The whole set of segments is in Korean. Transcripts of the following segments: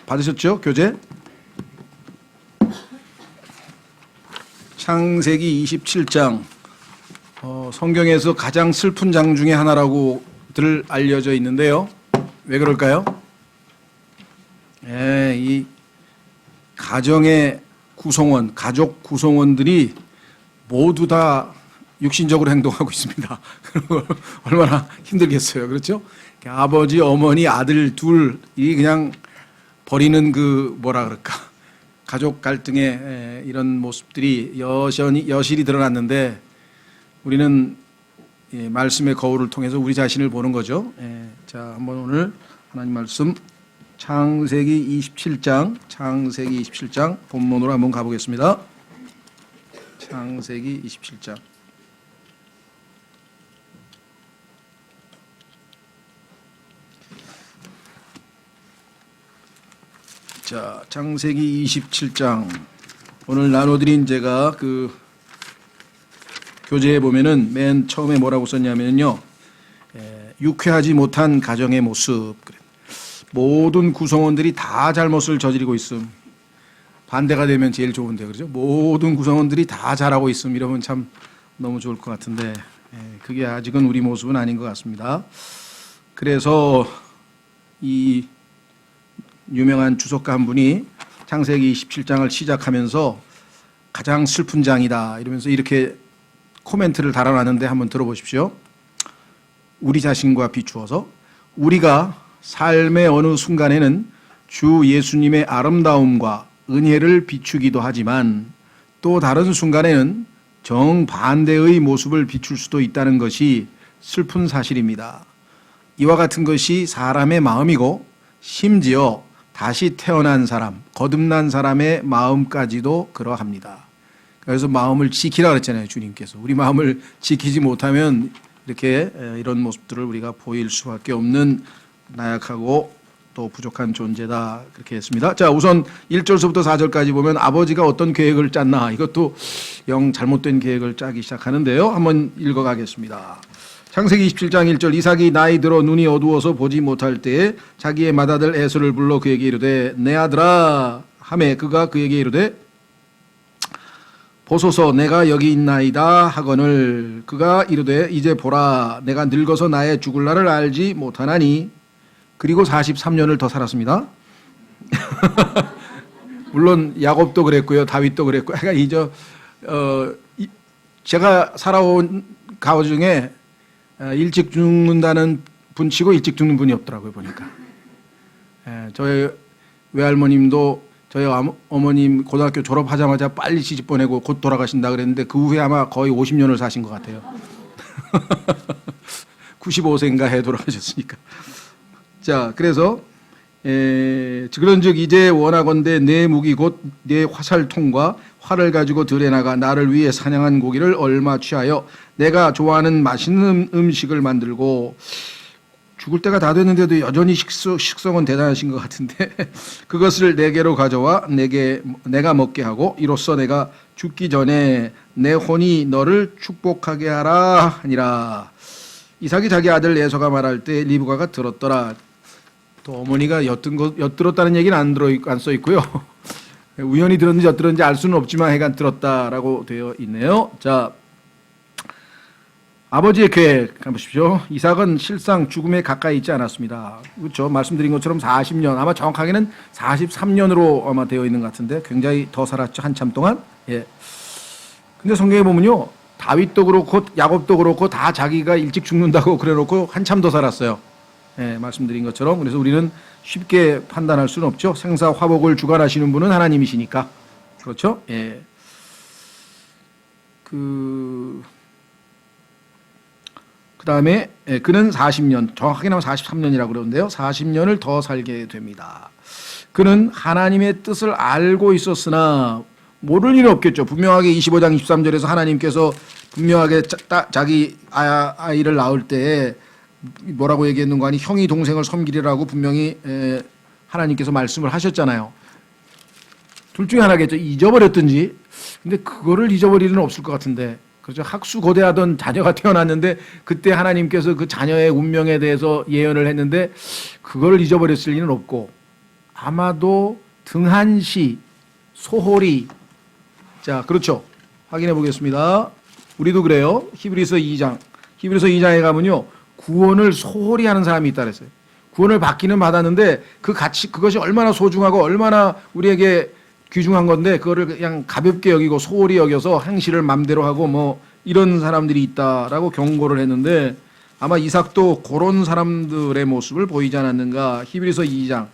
받으셨죠? 교재? 창세기 27장 성경에서 가장 슬픈 장 중에 하나라고들 알려져 있는데요. 왜 그럴까요? 이 가정의 구성원, 가족 구성원들이 모두 다 육신적으로 행동하고 있습니다. 얼마나 힘들겠어요. 그렇죠? 아버지, 어머니, 아들 둘이 그냥 버리는 뭐라 그럴까. 가족 갈등의 이런 모습들이 여실히 드러났는데 우리는 말씀의 거울을 통해서 우리 자신을 보는 거죠. 자, 한번 오늘 하나님 말씀 창세기 27장 본문으로 한번 가보겠습니다. 창세기 27장. 자, 창세기 27장. 오늘 나눠드린 제가 교재에 보면은 맨 처음에 뭐라고 썼냐면요. 유쾌하지 못한 가정의 모습. 모든 구성원들이 다 잘못을 저지르고 있음. 반대가 되면 제일 좋은데, 그렇죠? 모든 구성원들이 다 잘하고 있음. 이러면 참 너무 좋을 것 같은데, 그게 아직은 우리 모습은 아닌 것 같습니다. 그래서 이 유명한 주석가 한 분이 창세기 27장을 시작하면서 가장 슬픈 장이다 이러면서 이렇게 코멘트를 달아놨는데 한번 들어보십시오. 우리 자신과 비추어서 우리가 삶의 어느 순간에는 주 예수님의 아름다움과 은혜를 비추기도 하지만 또 다른 순간에는 정반대의 모습을 비출 수도 있다는 것이 슬픈 사실입니다. 이와 같은 것이 사람의 마음이고 심지어 다시 태어난 사람, 거듭난 사람의 마음까지도 그러합니다. 그래서 마음을 지키라 그랬잖아요, 주님께서. 우리 마음을 지키지 못하면 이렇게 이런 모습들을 우리가 보일 수밖에 없는 나약하고 또 부족한 존재다, 그렇게 했습니다. 자, 우선 1절서부터 4절까지 보면 아버지가 어떤 계획을 짰나, 이것도 영 잘못된 계획을 짜기 시작하는데요. 한번 읽어가겠습니다. 창세기 27장 1절. 이삭이 나이 들어 눈이 어두워서 보지 못할 때에 자기의 맏아들 에서를 불러 그에게 이르되 내 아들아 하매 그가 그에게 이르되 보소서 내가 여기 있나이다 하거늘 그가 이르되 이제 보라 내가 늙어서 나의 죽을 날을 알지 못하나니. 그리고 43년을 더 살았습니다. 물론 야곱도 그랬고요, 다윗도 그랬고, 제가 살아온 가오 중에 일찍 죽는다는 분 치고 일찍 죽는 분이 없더라고요, 보니까. 저희 외할머님도 저희 어머님 고등학교 졸업하자마자 빨리 시집 보내고 곧 돌아가신다 그랬는데 그 후에 아마 거의 50년을 사신 것 같아요. 95세인가 해 돌아가셨으니까. 자, 그래서 그런즉 이제 원하건대 내 무기 곧 내 화살통과 활을 가지고 들에 나가 나를 위해 사냥한 고기를 얼마 취하여 내가 좋아하는 맛있는 음식을 만들고. 죽을 때가 다 됐는데도 여전히 식성은 대단하신 것 같은데 그것을 내게로 가져와 내가 먹게 하고 이로써 내가 죽기 전에 내 혼이 너를 축복하게 하라 하니라. 이삭이 자기 아들 에서가 말할 때 리브가가 들었더라. 또 어머니가 엿들었다는 얘기는 안 써 있고요. 우연히 들었는지 엿들었는지 알 수는 없지만 해간 들었다라고 되어 있네요. 자, 아버지의 계획 한번 보십시오. 이삭은 실상 죽음에 가까이 있지 않았습니다. 그렇죠. 말씀드린 것처럼 40년, 아마 정확하게는 43년으로 아마 되어 있는 것 같은데 굉장히 더 살았죠, 한참 동안. 예. 근데 성경에 보면요, 다윗도 그렇고 야곱도 그렇고 다 자기가 일찍 죽는다고 그래놓고 한참 더 살았어요. 예, 말씀드린 것처럼. 그래서 우리는 쉽게 판단할 수는 없죠. 생사 화복을 주관하시는 분은 하나님이시니까. 그렇죠? 예. 그 다음에 그는 40년, 정확하게 나면 43년이라고 그러는데요. 40년을 더 살게 됩니다. 그는 하나님의 뜻을 알고 있었으나 모를 일은 없겠죠. 분명하게 25장 23절에서 하나님께서 분명하게 자기 아이를 낳을 때 뭐라고 얘기했는가 하니 형이 동생을 섬기리라고 분명히 하나님께서 말씀을 하셨잖아요. 둘 중에 하나겠죠. 잊어버렸든지. 근데 그거를 잊어버릴 일은 없을 것 같은데. 그렇죠. 학수고대하던 자녀가 태어났는데 그때 하나님께서 그 자녀의 운명에 대해서 예언을 했는데 그걸 잊어버렸을 리는 없고 아마도 등한시, 소홀히. 자, 그렇죠. 확인해 보겠습니다. 우리도 그래요. 히브리서 2장. 히브리서 2장에 가면요. 구원을 소홀히 하는 사람이 있다 그랬어요. 구원을 받기는 받았는데 그 가치, 그것이 얼마나 소중하고 얼마나 우리에게 귀중한 건데 그거를 그냥 가볍게 여기고 소홀히 여겨서 행실을 맘대로 하고 뭐 이런 사람들이 있다라고 경고를 했는데 아마 이삭도 그런 사람들의 모습을 보이지 않았는가. 히브리서 2장.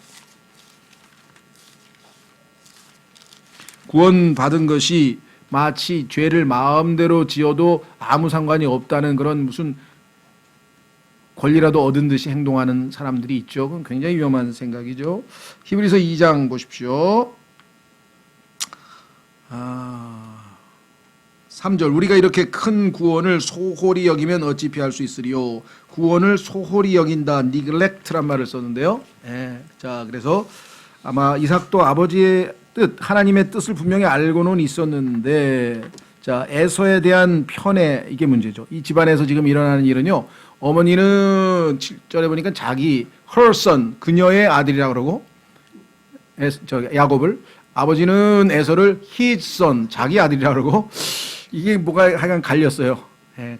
구원받은 것이 마치 죄를 마음대로 지어도 아무 상관이 없다는 그런 무슨 권리라도 얻은 듯이 행동하는 사람들이 있죠. 그건 굉장히 위험한 생각이죠. 히브리서 2장 보십시오. 3절. 우리가 이렇게 큰 구원을 소홀히 여기면 어찌 피할 수 있으리요. 구원을 소홀히 여긴다. neglect란 말을 썼는데요. 자, 그래서 아마 이삭도 아버지의 뜻, 하나님의 뜻을 분명히 알고는 있었는데, 자, 에서에 대한 편애, 이게 문제죠. 이 집안에서 지금 일어나는 일은요, 어머니는 7절에 보니까 자기 her son, 그녀의 아들이라고 그러고, 야곱을, 아버지는 에서를 his son, 자기 아들이라고 그러고, 이게 뭐가 하여간 갈렸어요.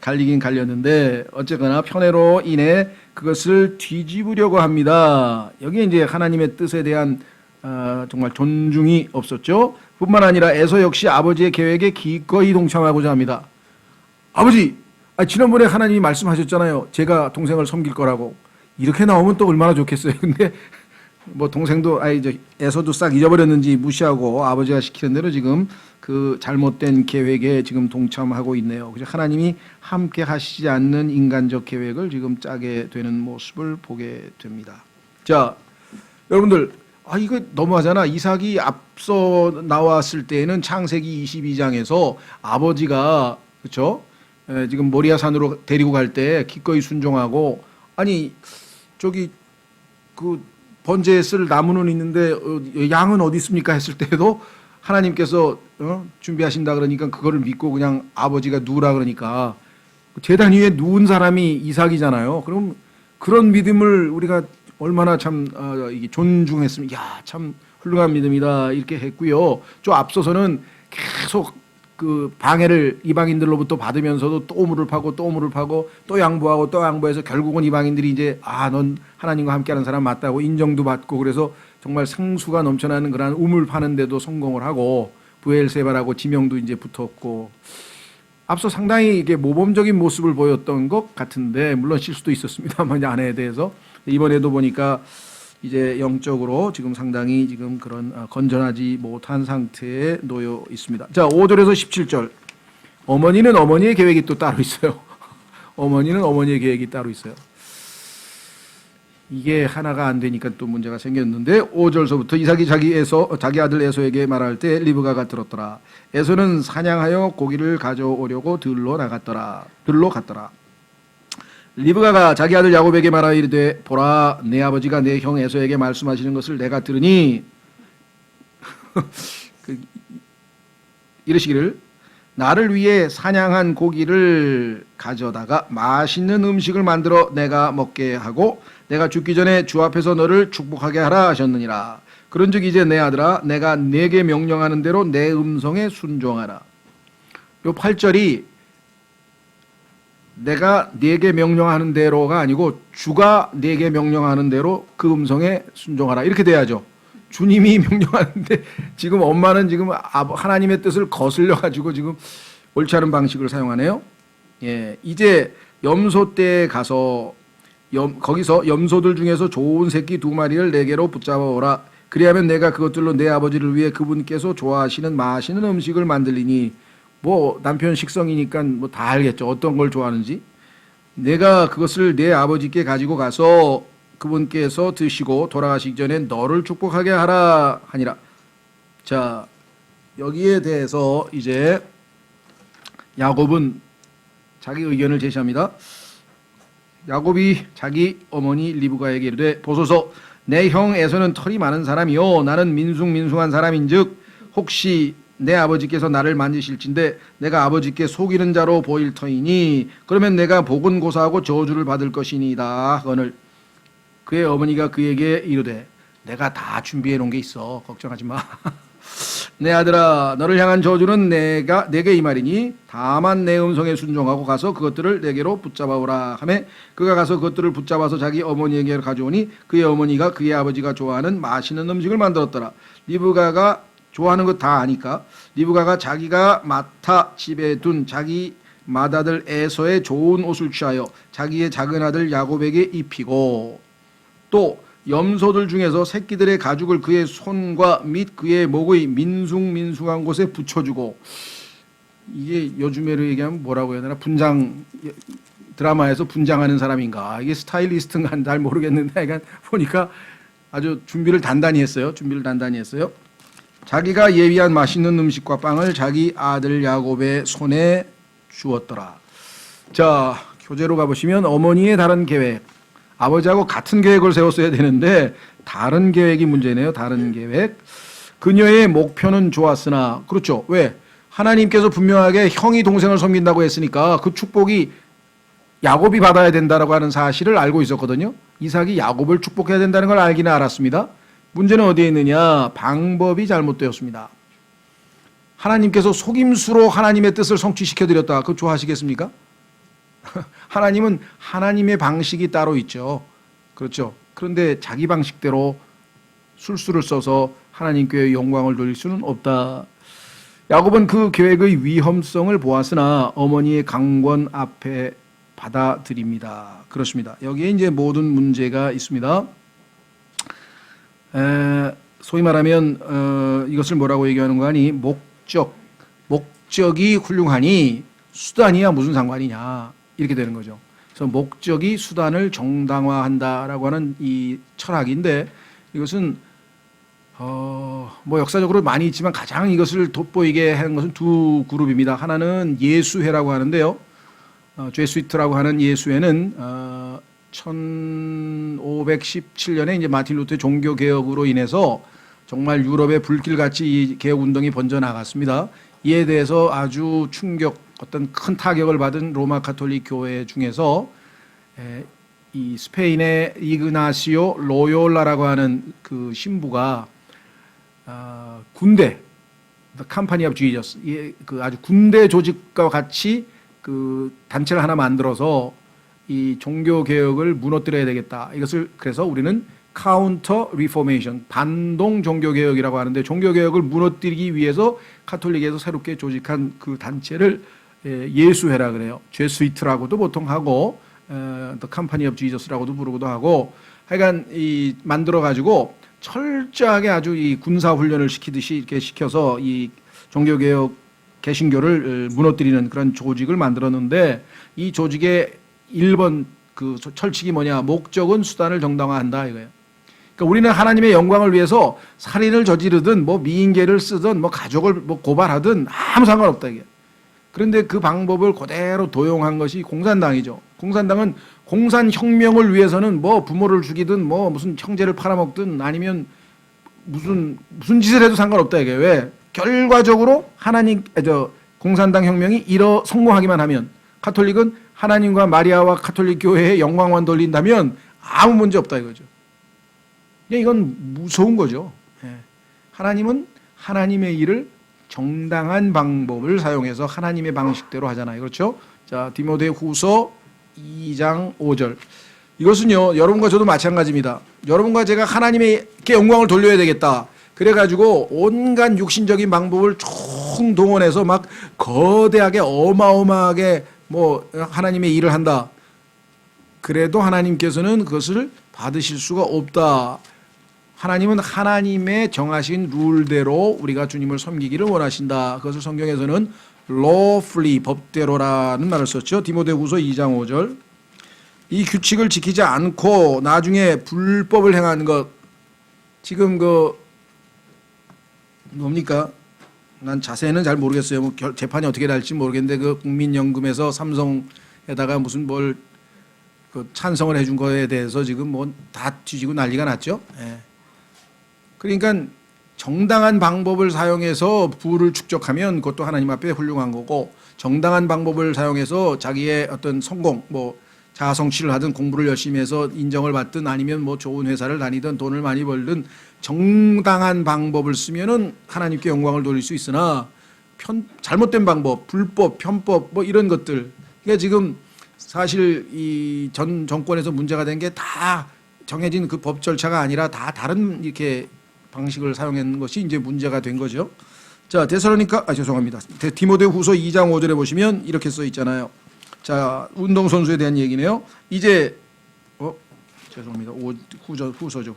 갈리긴 갈렸는데 어쨌거나 편애로 인해 그것을 뒤집으려고 합니다. 여기에 이제 하나님의 뜻에 대한 정말 존중이 없었죠. 뿐만 아니라 에서 역시 아버지의 계획에 기꺼이 동참하고자 합니다. 아버지, 지난번에 하나님이 말씀하셨잖아요. 제가 동생을 섬길 거라고. 이렇게 나오면 또 얼마나 좋겠어요. 근데 뭐 동생도 에서도 싹 잊어버렸는지 무시하고 아버지가 시키는 대로 지금 그 잘못된 계획에 지금 동참하고 있네요. 그래서 하나님이 함께 하시지 않는 인간적 계획을 지금 짜게 되는 모습을 보게 됩니다. 자, 여러분들, 이거 너무하잖아. 이삭이 앞서 나왔을 때에는 창세기 22장에서 아버지가 그렇죠? 지금 모리아 산으로 데리고 갈 때 기꺼이 순종하고 저기 그 번제에 쓸 나무는 있는데 양은 어디 있습니까 했을 때도 하나님께서 준비하신다 그러니까 그거를 믿고 그냥 아버지가 누우라 그러니까 제단 위에 누운 사람이 이삭이잖아요. 그럼 그런 믿음을 우리가 얼마나 참 존중했으면 참 훌륭한 믿음이다 이렇게 했고요. 저 앞서서는 계속 그 방해를 이방인들로부터 받으면서도 또 물을 파고 또 물을 파고 또 양보하고 또 양보해서 결국은 이방인들이 이제 넌 하나님과 함께하는 사람 맞다고 인정도 받고 그래서 정말 생수가 넘쳐나는 그런 우물 파는데도 성공을 하고 부엘세바라고 지명도 이제 붙었고 앞서 상당히 이게 모범적인 모습을 보였던 것 같은데 물론 실수도 있었습니다만 아내에 대해서 이번에도 보니까 이제 영적으로 지금 상당히 지금 그런 건전하지 못한 상태에 놓여 있습니다. 자, 5절에서 17절. 어머니는 어머니의 계획이 또 따로 있어요. 어머니는 어머니의 계획이 따로 있어요. 이게 하나가 안 되니까 또 문제가 생겼는데 5절서부터 이삭이 자기 아들 에서에게 말할 때 리브가가 들었더라. 에서는 사냥하여 고기를 가져오려고 들로 갔더라. 리브가가 자기 아들 야곱에게 말하이르되 보라 내 아버지가 내 형 에서에게 말씀하시는 것을 내가 들으니 이르시기를 나를 위해 사냥한 고기를 가져다가 맛있는 음식을 만들어 내가 먹게 하고 내가 죽기 전에 주 앞에서 너를 축복하게 하라 하셨느니라. 그런즉 이제 내 아들아 내가 네게 명령하는 대로 내 음성에 순종하라. 요 8절이 내가 네게 명령하는 대로가 아니고 주가 네게 명령하는 대로 그 음성에 순종하라 이렇게 돼야죠. 주님이 명령하는데 지금 엄마는 지금 하나님의 뜻을 거슬려 가지고 지금 옳지 않은 방식을 사용하네요. 이제 염소떼에 가서 거기서 염소들 중에서 좋은 새끼 2마리를 내게로 붙잡아 오라. 그리하면 내가 그것들로 내 아버지를 위해 그분께서 좋아하시는 맛있는 음식을 만들리니 뭐 남편 식성이니까 뭐 다 알겠죠. 어떤 걸 좋아하는지. 내가 그것을 내 아버지께 가지고 가서 그분께서 드시고 돌아가시기 전에 너를 축복하게 하라 하니라. 자, 여기에 대해서 이제 야곱은 자기 의견을 제시합니다. 야곱이 자기 어머니 리브가에게 이르되 보소서 내 형 에서는 털이 많은 사람이요 나는 민숭민숭한 사람인즉 혹시 내 아버지께서 나를 만지실진데 내가 아버지께 속이는 자로 보일 터이니 그러면 내가 복은 고사하고 저주를 받을 것이니이다 하거늘 그의 어머니가 그에게 이르되 내가 다 준비해 놓은 게 있어. 걱정하지 마. 내 아들아, 너를 향한 저주는 내게 이 말이니 다만 내 음성에 순종하고 가서 그것들을 내게로 붙잡아오라 하매 그가 가서 그것들을 붙잡아서 자기 어머니에게 가져오니 그의 어머니가 그의 아버지가 좋아하는 맛있는 음식을 만들었더라. 리브가가 좋아하는 것 다 아니까 리브가가 자기가 맡아 집에 둔 자기 맏아들 에서의 좋은 옷을 취하여 자기의 작은 아들 야곱에게 입히고 또 염소들 중에서 새끼들의 가죽을 그의 손과 및 그의 목의 민숭민숭한 곳에 붙여주고, 이게 요즘에로 얘기하면 뭐라고 해야 되나, 분장 드라마에서 분장하는 사람인가, 이게 스타일리스트인가 잘 모르겠는데 그러니까 보니까 아주 준비를 단단히 했어요. 자기가 예비한 맛있는 음식과 빵을 자기 아들 야곱의 손에 주었더라. 자, 교재로 가보시면 어머니의 다른 계획, 아버지하고 같은 계획을 세웠어야 되는데 다른 계획이 문제네요. 다른 계획. 그녀의 목표는 좋았으나, 그렇죠. 왜? 하나님께서 분명하게 형이 동생을 섬긴다고 했으니까 그 축복이 야곱이 받아야 된다라고 하는 사실을 알고 있었거든요. 이삭이 야곱을 축복해야 된다는 걸 알기는 알았습니다. 문제는 어디에 있느냐? 방법이 잘못되었습니다. 하나님께서 속임수로 하나님의 뜻을 성취시켜드렸다. 그거 좋아하시겠습니까? 하나님은 하나님의 방식이 따로 있죠. 그렇죠. 그런데 자기 방식대로 술수를 써서 하나님께 영광을 돌릴 수는 없다. 야곱은 그 계획의 위험성을 보았으나 어머니의 강권 앞에 받아들입니다. 그렇습니다. 여기에 이제 모든 문제가 있습니다. 소위 말하면 이것을 뭐라고 얘기하는 거 아니? 목적이 훌륭하니 수단이야 무슨 상관이냐, 이렇게 되는 거죠. 그래서 목적이 수단을 정당화한다라고 하는 이 철학인데, 이것은 뭐 역사적으로 많이 있지만 가장 이것을 돋보이게 하는 것은 두 그룹입니다. 하나는 예수회라고 하는데요. 제스위트라고 하는 예수회는 1517년에 이제 마틴 루터의 종교 개혁으로 인해서 정말 유럽의 불길같이 이 개혁 운동이 번져 나갔습니다. 이에 대해서 아주 어떤 큰 타격을 받은 로마 가톨릭 교회 중에서 이 스페인의 이그나시오 로요라라고 하는 그 신부가 군대, 캄파니 오브 지저스, 그 아주 군대 조직과 같이 그 단체를 하나 만들어서 이 종교 개혁을 무너뜨려야 되겠다. 이것을 그래서 우리는 카운터 리포메이션, 반동 종교 개혁이라고 하는데, 종교 개혁을 무너뜨리기 위해서 카톨릭에서 새롭게 조직한 그 단체를 예수회라 그래요. 제스위트라고도 보통 하고, The Company of Jesus라고도 부르기도 하고, 하여간 이 만들어 가지고 철저하게 아주 이 군사 훈련을 시키듯이 이렇게 시켜서 이 종교 개혁 개신교를 무너뜨리는 그런 조직을 만들었는데, 이 조직의 1번 그 철칙이 뭐냐? 목적은 수단을 정당화한다 이거예요. 그러니까 우리는 하나님의 영광을 위해서 살인을 저지르든 뭐 미인계를 쓰든 뭐 가족을 뭐 고발하든 아무 상관없다 이게. 그런데 그 방법을 그대로 도용한 것이 공산당이죠. 공산당은 공산혁명을 위해서는 뭐 부모를 죽이든 뭐 무슨 형제를 팔아먹든 아니면 무슨 짓을 해도 상관없다 이게. 왜? 결과적으로 공산당 혁명이 성공하기만 하면, 가톨릭은 하나님과 마리아와 가톨릭 교회의 영광만 돌린다면 아무 문제 없다 이거죠. 이건 무서운 거죠. 하나님은 하나님의 일을 정당한 방법을 사용해서 하나님의 방식대로 하잖아요. 그렇죠? 자, 디모데후서 2장 5절. 이것은요, 여러분과 저도 마찬가지입니다. 여러분과 제가 하나님께 영광을 돌려야 되겠다. 그래가지고 온갖 육신적인 방법을 총동원해서 막 거대하게 어마어마하게 뭐 하나님의 일을 한다. 그래도 하나님께서는 그것을 받으실 수가 없다. 하나님은 하나님의 정하신 룰대로 우리가 주님을 섬기기를 원하신다. 그것을 성경에서는 lawfully, 법대로라는 말을 썼죠. 디모데후서 2장 5절. 이 규칙을 지키지 않고 나중에 불법을 행하는 것, 지금 뭡니까? 난 자세히는 잘 모르겠어요. 뭐 재판이 어떻게 날지 모르겠는데 그 국민연금에서 삼성에다가 무슨 그 찬성을 해준 거에 대해서 지금 뭐 다 뒤지고 난리가 났죠. 그러니까 정당한 방법을 사용해서 부를 축적하면 그것도 하나님 앞에 훌륭한 거고, 정당한 방법을 사용해서 자기의 어떤 성공, 뭐 자아 성취를 하든 공부를 열심히 해서 인정을 받든 아니면 뭐 좋은 회사를 다니든 돈을 많이 벌든 정당한 방법을 쓰면은 하나님께 영광을 돌릴 수 있으나 잘못된 방법, 불법, 편법 뭐 이런 것들. 그러니까 지금 사실 이 전 정권에서 문제가 된 게 다 정해진 그 법 절차가 아니라 다 다른 이렇게 방식을 사용한 것이 이제 문제가 된 거죠. 자, 죄송합니다. 디모데후서 2장 5절에 보시면 이렇게 써 있잖아요. 자, 운동선수에 대한 얘기네요. 이제 죄송합니다. 후서죠.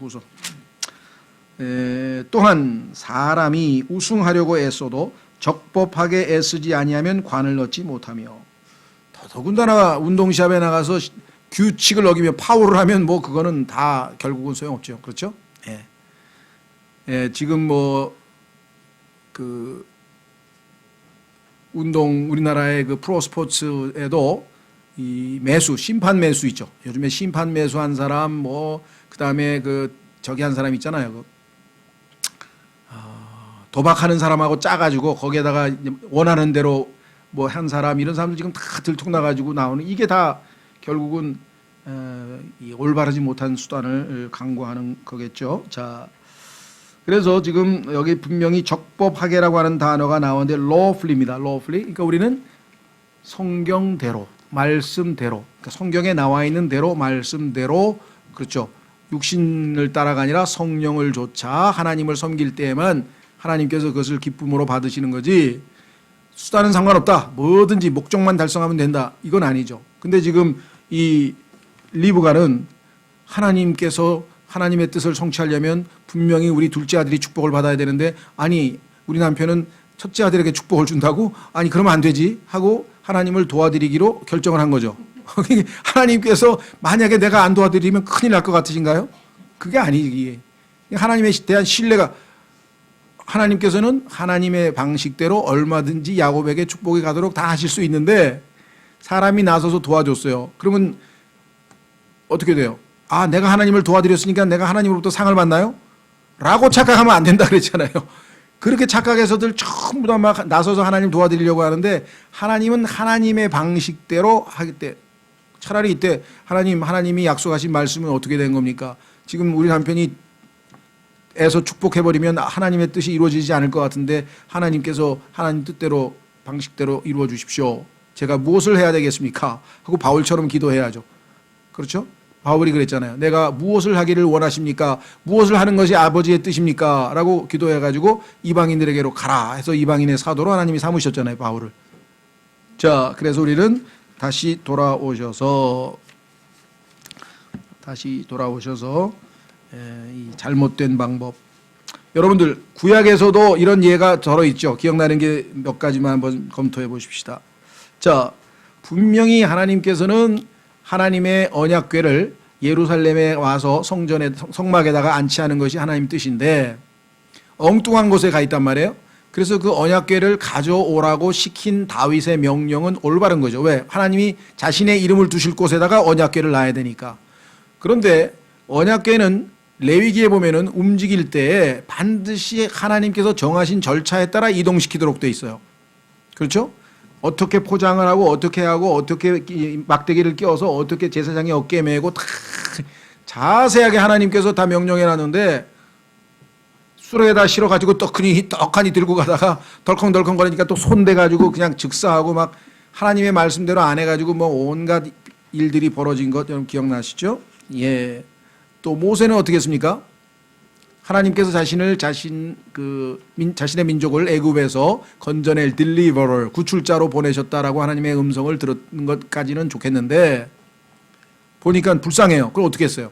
또한 사람이 우승하려고 애써도 적법하게 애쓰지 아니하면 관을 얻지 못하며, 더군다나 운동시합에 나가서 규칙을 어기며 파울을 하면 뭐 그거는 다 결국은 소용없죠. 그렇죠? 지금 뭐 그 우리나라의 그 프로 스포츠에도 이 심판 매수 있죠. 요즘에 심판 매수한 사람 뭐 그다음에 저기 한 사람 있잖아요. 도박하는 사람하고 짜가지고 거기에다가 원하는 대로 뭐 한 사람, 이런 사람들 지금 다 들통나가지고 나오는, 이게 다 결국은 이 올바르지 못한 수단을 강구하는 거겠죠. 자, 그래서 지금 여기 분명히 적법하게라고 하는 단어가 나오는데 lawfully입니다. lawfully. 그러니까 우리는 성경대로, 말씀대로, 그러니까 성경에 나와 있는 대로, 말씀대로, 그렇죠. 육신을 따라가 아니라 성령을 조차 하나님을 섬길 때에만 하나님께서 그것을 기쁨으로 받으시는 거지, 수단은 상관없다, 뭐든지 목적만 달성하면 된다, 이건 아니죠. 근데 지금 이 리브가는 하나님께서 하나님의 뜻을 성취하려면 분명히 우리 둘째 아들이 축복을 받아야 되는데, 아니 우리 남편은 첫째 아들에게 축복을 준다고? 아니 그러면 안 되지 하고 하나님을 도와드리기로 결정을 한 거죠. 하나님께서 만약에 내가 안 도와드리면 큰일 날 것 같으신가요? 그게 아니지. 하나님에 대한 신뢰가, 하나님께서는 하나님의 방식대로 얼마든지 야곱에게 축복이 가도록 다 하실 수 있는데, 사람이 나서서 도와줬어요. 그러면 어떻게 돼요? 아, 내가 하나님을 도와드렸으니까 내가 하나님으로부터 상을 받나요? 라고 착각하면 안 된다 그랬잖아요. 그렇게 착각해서들 전부 다 막 나서서 하나님 도와드리려고 하는데, 하나님은 하나님의 방식대로 하기 때, 차라리 이때 하나님이 약속하신 말씀은 어떻게 된 겁니까? 지금 우리 남편이 애서 축복해버리면 하나님의 뜻이 이루어지지 않을 것 같은데, 하나님께서 하나님 뜻대로 방식대로 이루어 주십시오. 제가 무엇을 해야 되겠습니까? 하고 바울처럼 기도해야죠. 그렇죠? 바울이 그랬잖아요. 내가 무엇을 하기를 원하십니까? 무엇을 하는 것이 아버지의 뜻입니까? 라고 기도해가지고 이방인들에게로 가라 해서 이방인의 사도로 하나님이 삼으셨잖아요, 바울을. 자, 그래서 우리는 다시 돌아오셔서 이 잘못된 방법. 여러분들 구약에서도 이런 예가 들어 있죠. 기억나는 게 몇 가지만 한번 검토해 보십시다. 자, 분명히 하나님께서는 하나님의 언약궤를 예루살렘에 와서 성막에다가 안치하는 것이 하나님 뜻인데, 엉뚱한 곳에 가 있단 말이에요. 그래서 그 언약궤를 가져오라고 시킨 다윗의 명령은 올바른 거죠. 왜? 하나님이 자신의 이름을 두실 곳에다가 언약궤를 놔야 되니까. 그런데 언약궤는 레위기에 보면은 움직일 때 반드시 하나님께서 정하신 절차에 따라 이동시키도록 돼 있어요. 그렇죠? 어떻게 포장을 하고 어떻게 막대기를 끼워서 어떻게 제사장의 어깨에 메고 다 자세하게 하나님께서 다 명령해 놨는데, 수레에다 실어가지고 떡하니 들고 가다가 덜컹덜컹 거리니까 또 손대가지고 그냥 즉사하고 막 하나님의 말씀대로 안 해가지고 뭐 온갖 일들이 벌어진 것 여러분 기억나시죠? 예. 또 모세는 어떻게 했습니까? 하나님께서 자신의 민족을 애굽에서 건져낼 딜리버럴, 구출자로 보내셨다라고 하나님의 음성을 들은 것까지는 좋겠는데, 보니까 불쌍해요. 그걸 어떻게 했어요?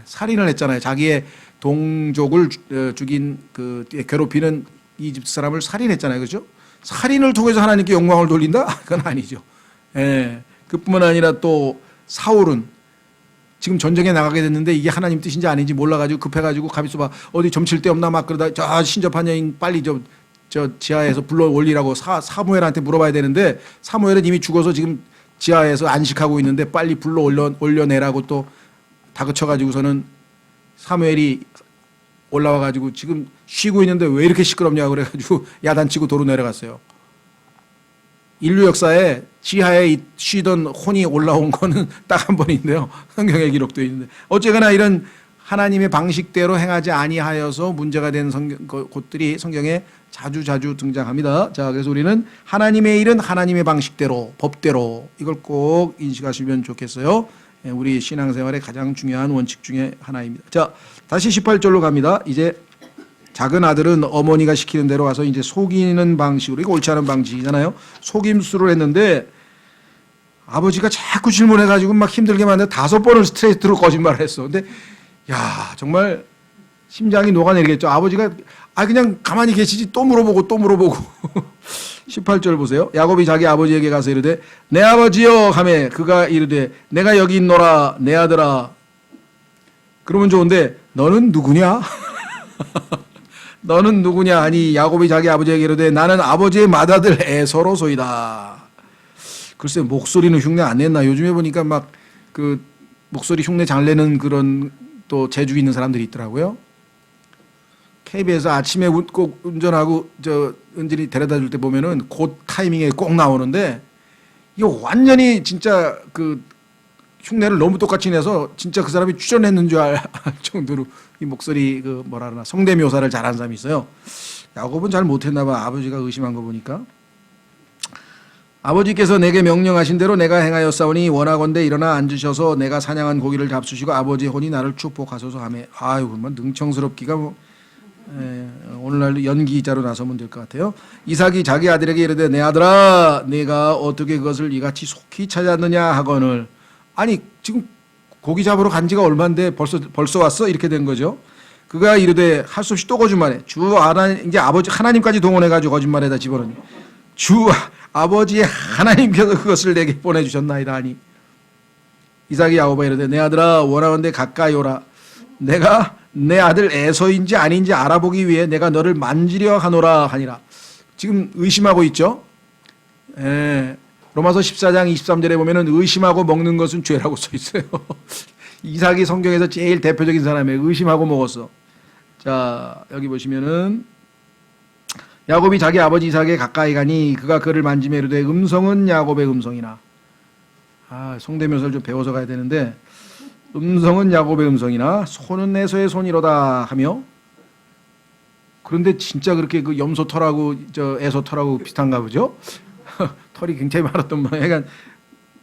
살인을 했잖아요. 자기의 동족을 죽인 괴롭히는 이집트 사람을 살인했잖아요. 그렇죠? 살인을 통해서 하나님께 영광을 돌린다? 그건 아니죠. 그뿐만 아니라 또 사울은 지금 전쟁에 나가게 됐는데 이게 하나님 뜻인지 아닌지 몰라가지고 급해가지고 가만있어 봐, 어디 점칠 데 없나 막 그러다 저 신접한 여인 빨리 저 지하에서 불러 올리라고 사무엘한테 물어봐야 되는데, 사무엘은 이미 죽어서 지금 지하에서 안식하고 있는데 빨리 불러 올려내라고 또 다그쳐가지고서는 사무엘이 올라와가지고 지금 쉬고 있는데 왜 이렇게 시끄럽냐고 그래가지고 야단치고 도로 내려갔어요. 인류 역사에 지하에 쉬던 혼이 올라온 거는 딱 한 번인데요. 성경에 기록되어 있는데 어쨌거나 이런 하나님의 방식대로 행하지 아니하여서 문제가 된 곳들이 성경에 자주 등장합니다. 자, 그래서 우리는 하나님의 일은 하나님의 방식대로, 법대로 이걸 꼭 인식하시면 좋겠어요. 우리 신앙생활의 가장 중요한 원칙 중에 하나입니다. 자, 다시 18절로 갑니다. 이제 작은 아들은 어머니가 시키는 대로 와서 이제 속이는 방식으로, 이거 옳지 않은 방식이잖아요. 속임수를 했는데 아버지가 자꾸 질문해가지고 막 힘들게 만드는데 5번을 스트레이트로 거짓말을 했어. 근데 야, 정말 심장이 녹아내리겠죠. 아버지가 그냥 가만히 계시지 또 물어보고 18절 보세요. 야곱이 자기 아버지에게 가서 이르되 내 아버지여 하매 그가 이르되 내가 여기 있노라 내 아들아. 그러면 좋은데 너는 누구냐? 너는 누구냐 하니 야곱이 자기 아버지에게 이르되 나는 아버지의 맏아들 에서로소이다. 글쎄 목소리는 흉내 안 냈나? 요즘에 보니까 막 그 목소리 흉내 잘 내는 그런 또 재주 있는 사람들이 있더라고요. KBS 아침에 꼭 운전하고 저 은진이 데려다 줄 때 보면은 그 타이밍에 꼭 나오는데 이거 완전히 진짜 그 흉내를 너무 똑같이 내서 진짜 그 사람이 출연했는 줄 알 정도로 이 목소리 그 뭐라 그러나 성대묘사를 잘하는 사람이 있어요. 야곱은 잘 못했나 봐. 아버지가 의심한 거 보니까. 아버지께서 내게 명령하신 대로 내가 행하였사오니 원하건대 일어나 앉으셔서 내가 사냥한 고기를 잡수시고 아버지의 혼이 나를 축복하소서 하며 아유 그러면 능청스럽기가 뭐 오늘날 연기자로 나서면 될 것 같아요. 이삭이 자기 아들에게 이르되 내 아들아 내가 어떻게 그것을 이같이 속히 찾았느냐 하거늘 아니 지금 고기 잡으러 간 지가 얼마인데 벌써 왔어? 이렇게 된 거죠. 그가 이르되 할 수 없이 또 거짓말해. 주 하나님 이제 아버지 하나님까지 동원해 가지고 거짓말에다 집어넣니. 주 아버지의 하나님께서 그것을 내게 보내주셨나이다 하니 이삭이 야곱아 이르되 내 아들아 원하건대 가까이 오라. 내가 내 아들 에서인지 아닌지 알아보기 위해 내가 너를 만지려 하노라 하니라. 지금 의심하고 있죠. 로마서 14장 23절에 보면은 의심하고 먹는 것은 죄라고 써 있어요. 이삭이 성경에서 제일 대표적인 사람이에요. 의심하고 먹었어. 자, 여기 보시면은 야곱이 자기 아버지 이삭에 가까이 가니 그가 그를 만지며 이르되 음성은 야곱의 음성이나. 성대묘사를 좀 배워서 가야 되는데 음성은 야곱의 음성이나 손은 에서의 손이로다 하며 그런데 진짜 그렇게 그 염소 털하고 저 에서 털하고 비슷한가 보죠? 털이 굉장히 많았던 모양이니까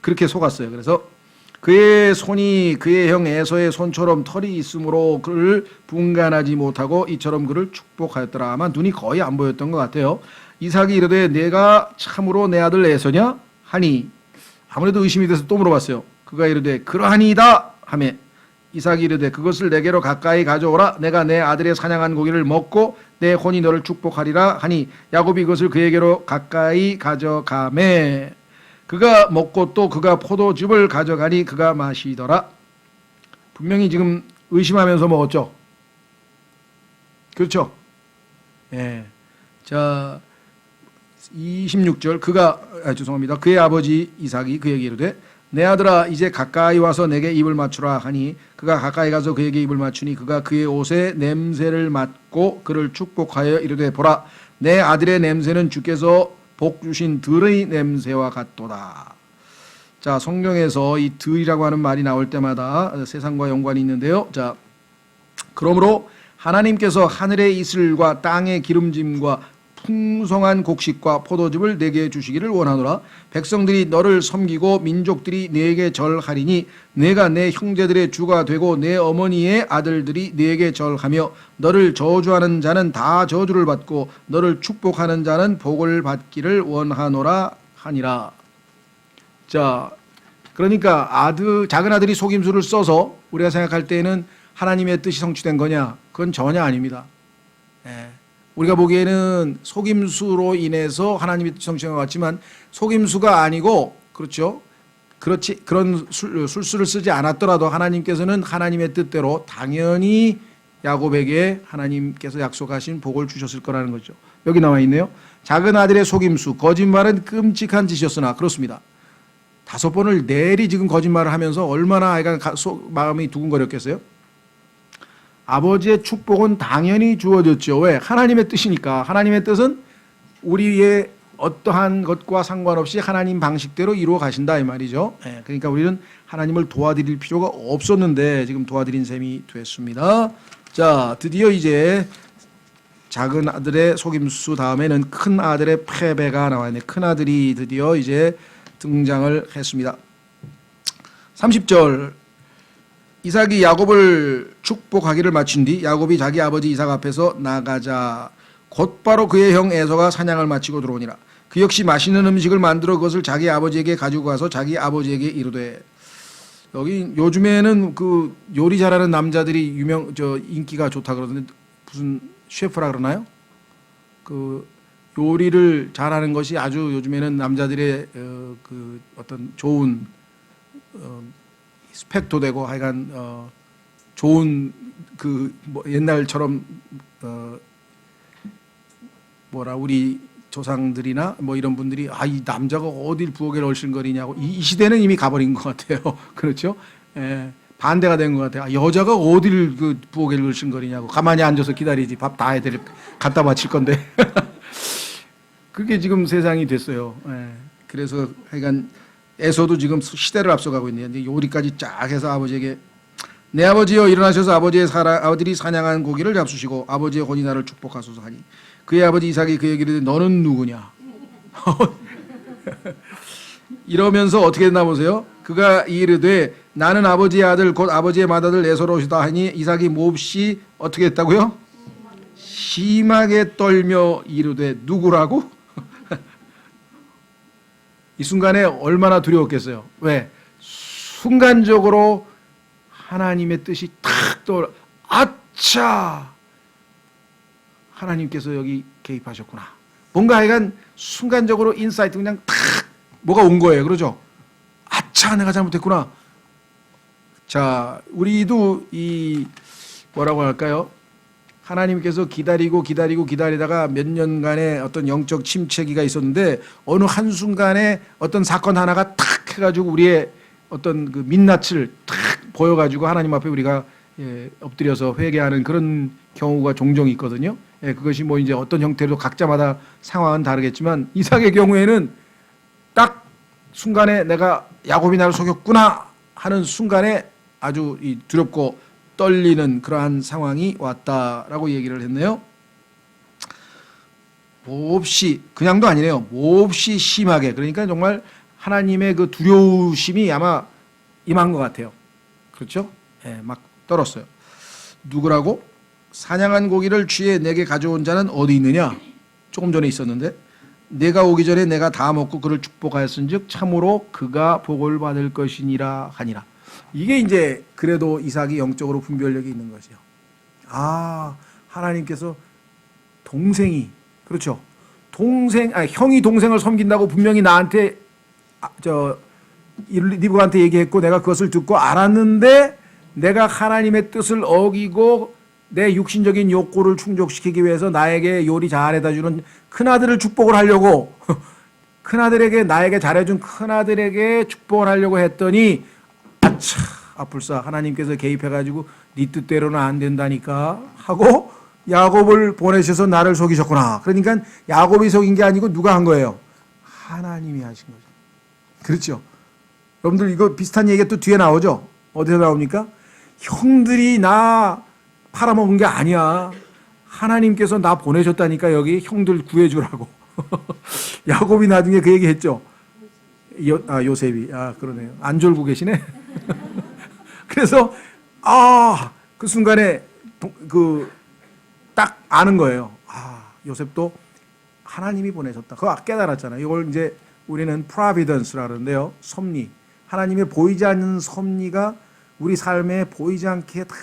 그렇게 속았어요. 그래서 그의 손이 그의 형 에서의 손처럼 털이 있으므로 그를 분간하지 못하고 이처럼 그를 축복하였더라. 아마 눈이 거의 안 보였던 것 같아요. 이삭이 이르되 내가 참으로 내 아들 에서냐 하니 아무래도 의심이 돼서 또 물어봤어요. 그가 이르되 그러하니이다 하며 이삭이 이르되 그것을 내게로 가까이 가져오라. 내가 내 아들의 사냥한 고기를 먹고 내 혼이 너를 축복하리라 하니 야곱이 그것을 그에게로 가까이 가져가매 그가 먹고 또 그가 포도즙을 가져가니 그가 마시더라. 분명히 지금 의심하면서 먹었죠. 그렇죠. 예. 자 26절 죄송합니다. 그의 아버지 이삭이 그에게 이르되 내 아들아 이제 가까이 와서 내게 입을 맞추라 하니 그가 가까이 가서 그에게 입을 맞추니 그가 그의 옷의 냄새를 맡고 그를 축복하여 이르되 보라 내 아들의 냄새는 주께서 복 주신 들의 냄새와 같도다. 자, 성경에서 이 들이라고 하는 말이 나올 때마다 세상과 연관이 있는데요. 자, 그러므로 하나님께서 하늘의 이슬과 땅의 기름짐과 풍성한 곡식과 포도즙을 내게 주시기를 원하노라. 백성들이 너를 섬기고 민족들이 내게 절하리니 내가 내 형제들의 주가 되고 내 어머니의 아들들이 내게 절하며 너를 저주하는 자는 다 저주를 받고 너를 축복하는 자는 복을 받기를 원하노라 하니라. 자, 그러니까 작은 아들이 속임수를 써서 우리가 생각할 때에는 하나님의 뜻이 성취된 거냐? 그건 전혀 아닙니다. 우리가 보기에는 속임수로 인해서 하나님의 뜻이 성취된 것 같지만 속임수가 아니고 그렇죠. 그런 술수를 쓰지 않았더라도 하나님께서는 하나님의 뜻대로 당연히 야곱에게 하나님께서 약속하신 복을 주셨을 거라는 거죠. 여기 나와 있네요. 작은 아들의 속임수, 거짓말은 끔찍한 짓이었으나 그렇습니다. 5번을 내리 지금 거짓말을 하면서 얼마나 아이가 마음이 두근거렸겠어요? 아버지의 축복은 당연히 주어졌죠. 왜? 하나님의 뜻이니까. 하나님의 뜻은 우리의 어떠한 것과 상관없이 하나님 방식대로 이루어 가신다 이 말이죠. 예, 그러니까 우리는 하나님을 도와드릴 필요가 없었는데 지금 도와드린 셈이 됐습니다. 자, 드디어 이제 작은 아들의 속임수 다음에는 큰 아들의 패배가 나와있네. 큰 아들이 드디어 이제 등장을 했습니다. 30절 이삭이 야곱을 축복하기를 마친 뒤 야곱이 자기 아버지 이삭 앞에서 나가자 곧바로 그의 형 에서가 사냥을 마치고 들어오니라. 그 역시 맛있는 음식을 만들어 그것을 자기 아버지에게 가지고 가서 자기 아버지에게 이르되, 여기 요즘에는 그 요리 잘하는 남자들이 인기가 좋다 그러던데 무슨 셰프라 그러나요? 그 요리를 잘하는 것이 아주 요즘에는 남자들의 그 어떤 좋은 스펙도 되고 하여간 좋은 그 뭐 옛날처럼 뭐라 우리 조상들이나 뭐 이런 분들이 이 남자가 어딜 부엌에 얼씬거리냐고 이 시대는 이미 가버린 것 같아요. 그렇죠? 예, 반대가 된 것 같아요. 여자가 어딜 그 부엌에 얼씬거리냐고 가만히 앉아서 기다리지 밥 다 애들 갖다 바칠 건데 그게 지금 세상이 됐어요. 예, 그래서 하여간 에서도 지금 시대를 앞서가고 있는데 요리까지 쫙 해서 아버지에게 내 아버지여 일어나셔서 아버들이 사냥한 고기를 잡수시고 아버지의 혼이 나를 축복하소서 하니 그의 아버지 이삭이 그에게 이르되 너는 누구냐 이러면서 어떻게 됐나 보세요. 그가 이르되 나는 아버지의 아들 곧 아버지의 맏아들 에서로시다 하니 이삭이 몹시 어떻게 했다고요? 심하게 떨며 이르되 누구라고? 이 순간에 얼마나 두려웠겠어요. 왜? 순간적으로 하나님의 뜻이 탁 떠올라. 아차! 하나님께서 여기 개입하셨구나. 뭔가 하여간 순간적으로 인사이트 그냥 탁 뭐가 온 거예요. 그러죠? 아차, 내가 잘못했구나. 자, 우리도 이 뭐라고 할까요? 하나님께서 기다리다가 몇 년간의 어떤 영적 침체기가 있었는데 어느 한순간에 어떤 사건 하나가 탁 해가지고 우리의 어떤 그 민낯을 탁 보여가지고 하나님 앞에 우리가 엎드려서 회개하는 그런 경우가 종종 있거든요. 그것이 뭐 이제 어떤 형태로 각자마다 상황은 다르겠지만 이삭의 경우에는 딱 순간에 내가 야곱이 나를 속였구나 하는 순간에 아주 두렵고 떨리는 그러한 상황이 왔다라고 얘기를 했네요. 몹시 그냥도 아니네요. 몹시 심하게, 그러니까 정말 하나님의 그 두려우심이 아마 임한 것 같아요. 그렇죠? 막 떨었어요. 누구라고? 사냥한 고기를 취해 내게 가져온 자는 어디 있느냐? 조금 전에 있었는데 내가 오기 전에 내가 다 먹고 그를 축복하였은즉 참으로 그가 복을 받을 것이니라 하니라. 이게 이제 그래도 이삭이 영적으로 분별력이 있는 것이요. 하나님께서 동생이, 그렇죠? 형이 동생을 섬긴다고 분명히 나한테 리브가한테 얘기했고 내가 그것을 듣고 알았는데 내가 하나님의 뜻을 어기고 내 육신적인 욕구를 충족시키기 위해서 나에게 요리 잘해다 주는 큰아들을 축복을 하려고 큰아들에게, 나에게 잘해준 큰아들에게 축복을 하려고 했더니 아차, 아플싸, 하나님께서 개입해가지고 네 뜻대로는 안 된다니까 하고 야곱을 보내셔서 나를 속이셨구나. 그러니까 야곱이 속인 게 아니고 누가 한 거예요? 하나님이 하신 거죠. 그렇죠? 여러분들 이거 비슷한 얘기가 또 뒤에 나오죠? 어디서 나옵니까? 형들이 나 팔아먹은 게 아니야. 하나님께서 나 보내셨다니까 여기 형들 구해주라고. 야곱이 나중에 그 얘기 했죠. 요셉이. 그러네요. 안 졸고 계시네. 그래서 그 순간에 딱 아는 거예요. 요셉도 하나님이 보내셨다. 그거 깨달았잖아요. 이걸 이제 우리는 providence라 그러는데요. 섭리. 하나님의 보이지 않는 섭리가 우리 삶에 보이지 않게 다